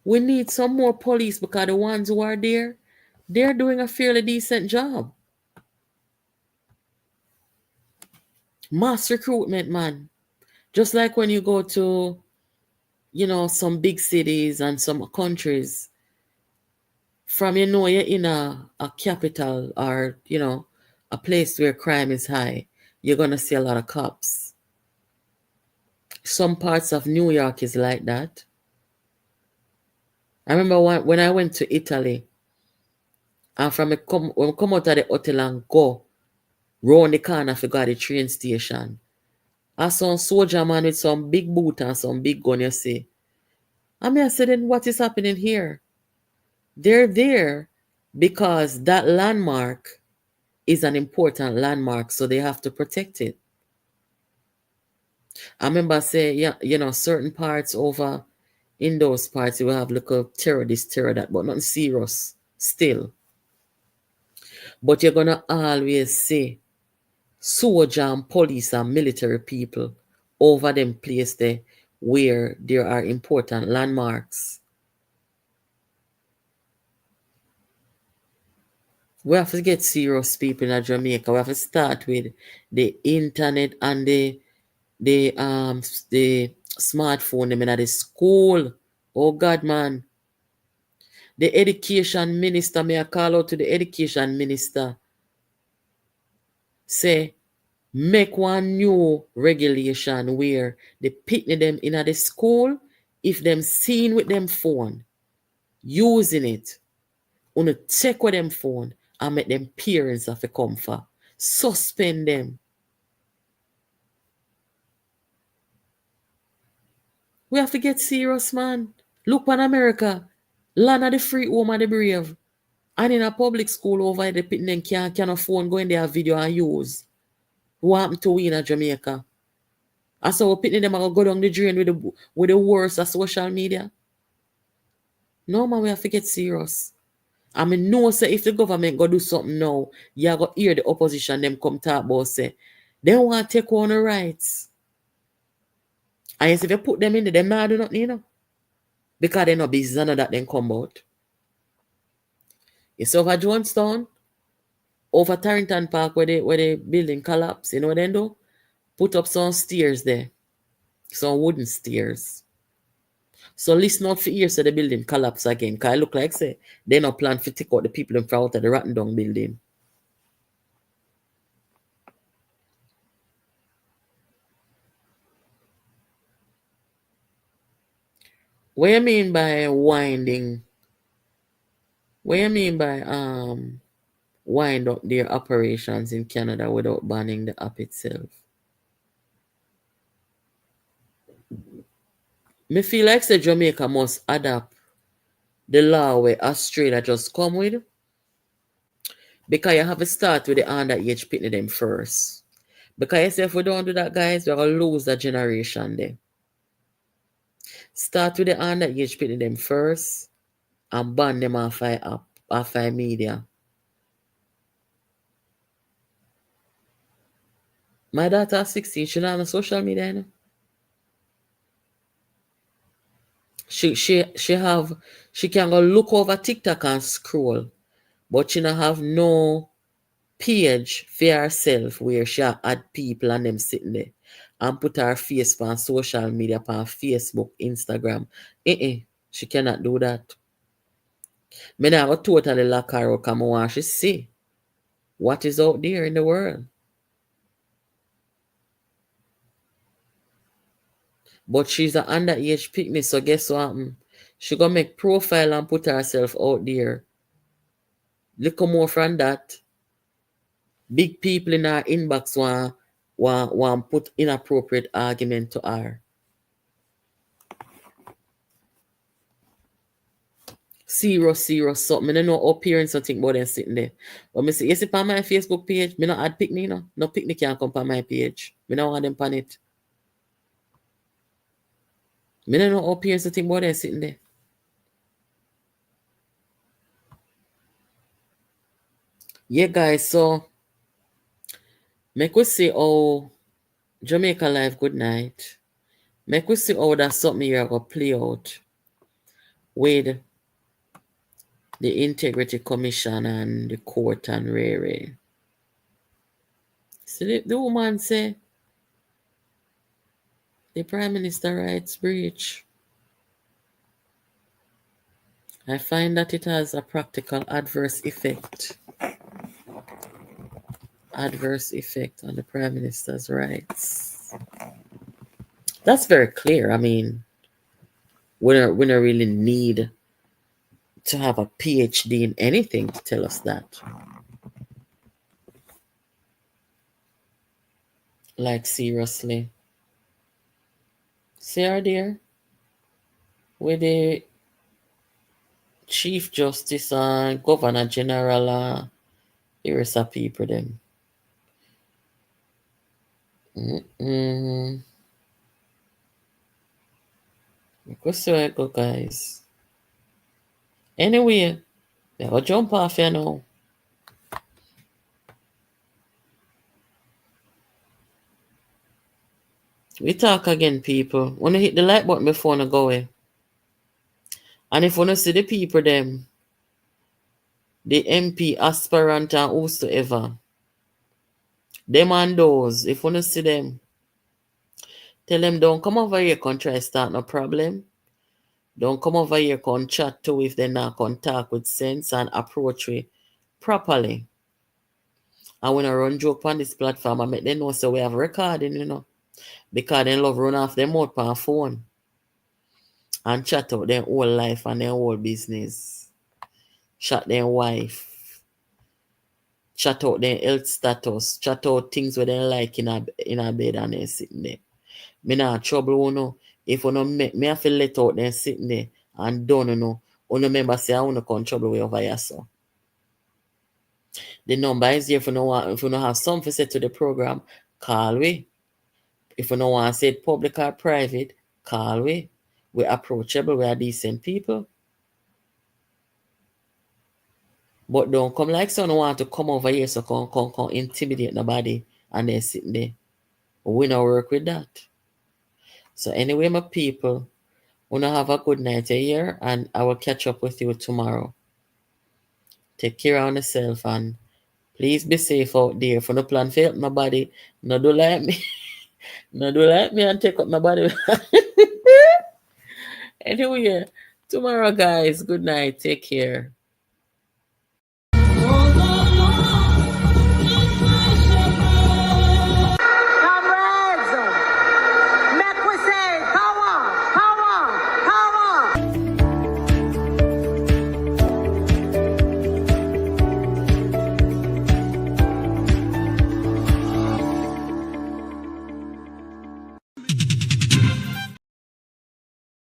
We need some more police because the ones who are there, they're doing a fairly decent job. Mass recruitment, man. Just like when you go to, some big cities and some countries, from you're in a capital or, a place where crime is high, you're gonna see a lot of cops. Some parts of New York is like that. I remember when I went to Italy, and when I come out of the hotel and go round the corner for go to the train station, I saw a soldier man with some big boot and some big gun, you see. I said, then what is happening here? They're there because that landmark is an important landmark, so they have to protect it. I remember say, yeah, certain parts over in those parts, you will have little terror this, terror that, but nothing serious still. But you're gonna always see soldier and police and military people over them place there where there are important landmarks. We have to get serious people in Jamaica. We have to start with the internet and the smartphone them in the school. Oh God, man. The education minister, may I call out to the education minister, say, make one new regulation where they pick them in the school, if them seen with them phone, using it, on check with them phone and make them parents have to come for. Suspend them. We have to get serious, man. Look on America. Land of the free, home of the brave. And in a public school over there, the people can phone go in there video and use. What happened to we in Jamaica? I saw pitting them go down the drain with the worst of social media. No, man, we have to get serious. I know say if the government go do something now, you go hear the opposition them come talk about say they want to take on the rights. And if you put them in there, them not do nothing, because they're not business none of that then come out. It's over Jonestown, over Tarrington Park where the building collapse, you know what they do? Put up some stairs there. Some wooden stairs. So listen out for years so the building collapse again. Cause it look like say they no plan to take out the people in front of the rotten down building. What you mean by winding? What you mean by wind up their operations in Canada without banning the app itself? Me feel like say Jamaica must adapt the law where Australia just come with, because you have to start with the underage pitney them first. Because you say if we don't do that, guys, we're gonna lose that generation there. Start with the underage pitney them first and ban them off our app, off our media. My daughter 16, she not on social media, you know. She can go look over TikTok and scroll, but she not have no page for herself where she add people and them sitting there and put her face on social media, on Facebook, Instagram. She cannot do that. Me now go totally lock her up and I want she see what is out there in the world. But she's an underage picnic, so guess what happen? She gonna make profile and put herself out there. Little more from that. Big people in her inbox want put inappropriate argument to her. Serious something. I don't know how parents don't think about them sitting there. But me say, you see on my Facebook page, me not add picnic, no. No picnic can come on my page. Me not want them on it. Me don't know how parents don't think about them sitting there. Yeah, guys, so make we see how Jamaica Live good night. Make we see how that's something you're gonna play out with the Integrity Commission and the court and Rere. See the woman say the Prime Minister rights breach. I find that it has a practical adverse effect. Adverse effect on the Prime Minister's rights. That's very clear. I mean, we don't really need to have a PhD in anything to tell us that. Like, seriously. See her there? With the Chief Justice and Governor General, here's a people them. Go see where I go, guys. Anyway, they will jump off here now. We talk again, people. Wanna hit the like button before I go away. And if you wanna see the people them, the MP aspirant and whosoever, them and those, if you wanna see them, tell them don't come over here and try start no problem. Don't come over here and chat to if they not can talk with sense and approach we properly. And when I run joke on this platform, I make them know so we have recording, you know. Because they love run off their mouth on phone and chat out their whole life and their whole business. Chat their wife. Chat out their health status. Chat out things where they like in a bed and they sitting there. Me not trouble you know. If you no make me have to let out them sitting there and done you know. You remember say I want to come trouble with over here so. The number is here if you no have something said to the program, call we. If you no want to say it public or private, call we. We're approachable, we are decent people. But don't come like someone want to come over here so come intimidate nobody and they're sitting there. We don't work with that. So anyway, my people, wanna have a good night here and I will catch up with you tomorrow. Take care of yourself and please be safe out there. If you no plan to help nobody, no do like me. No do like me and take up nobody. Anyway, tomorrow, guys, good night. Take care.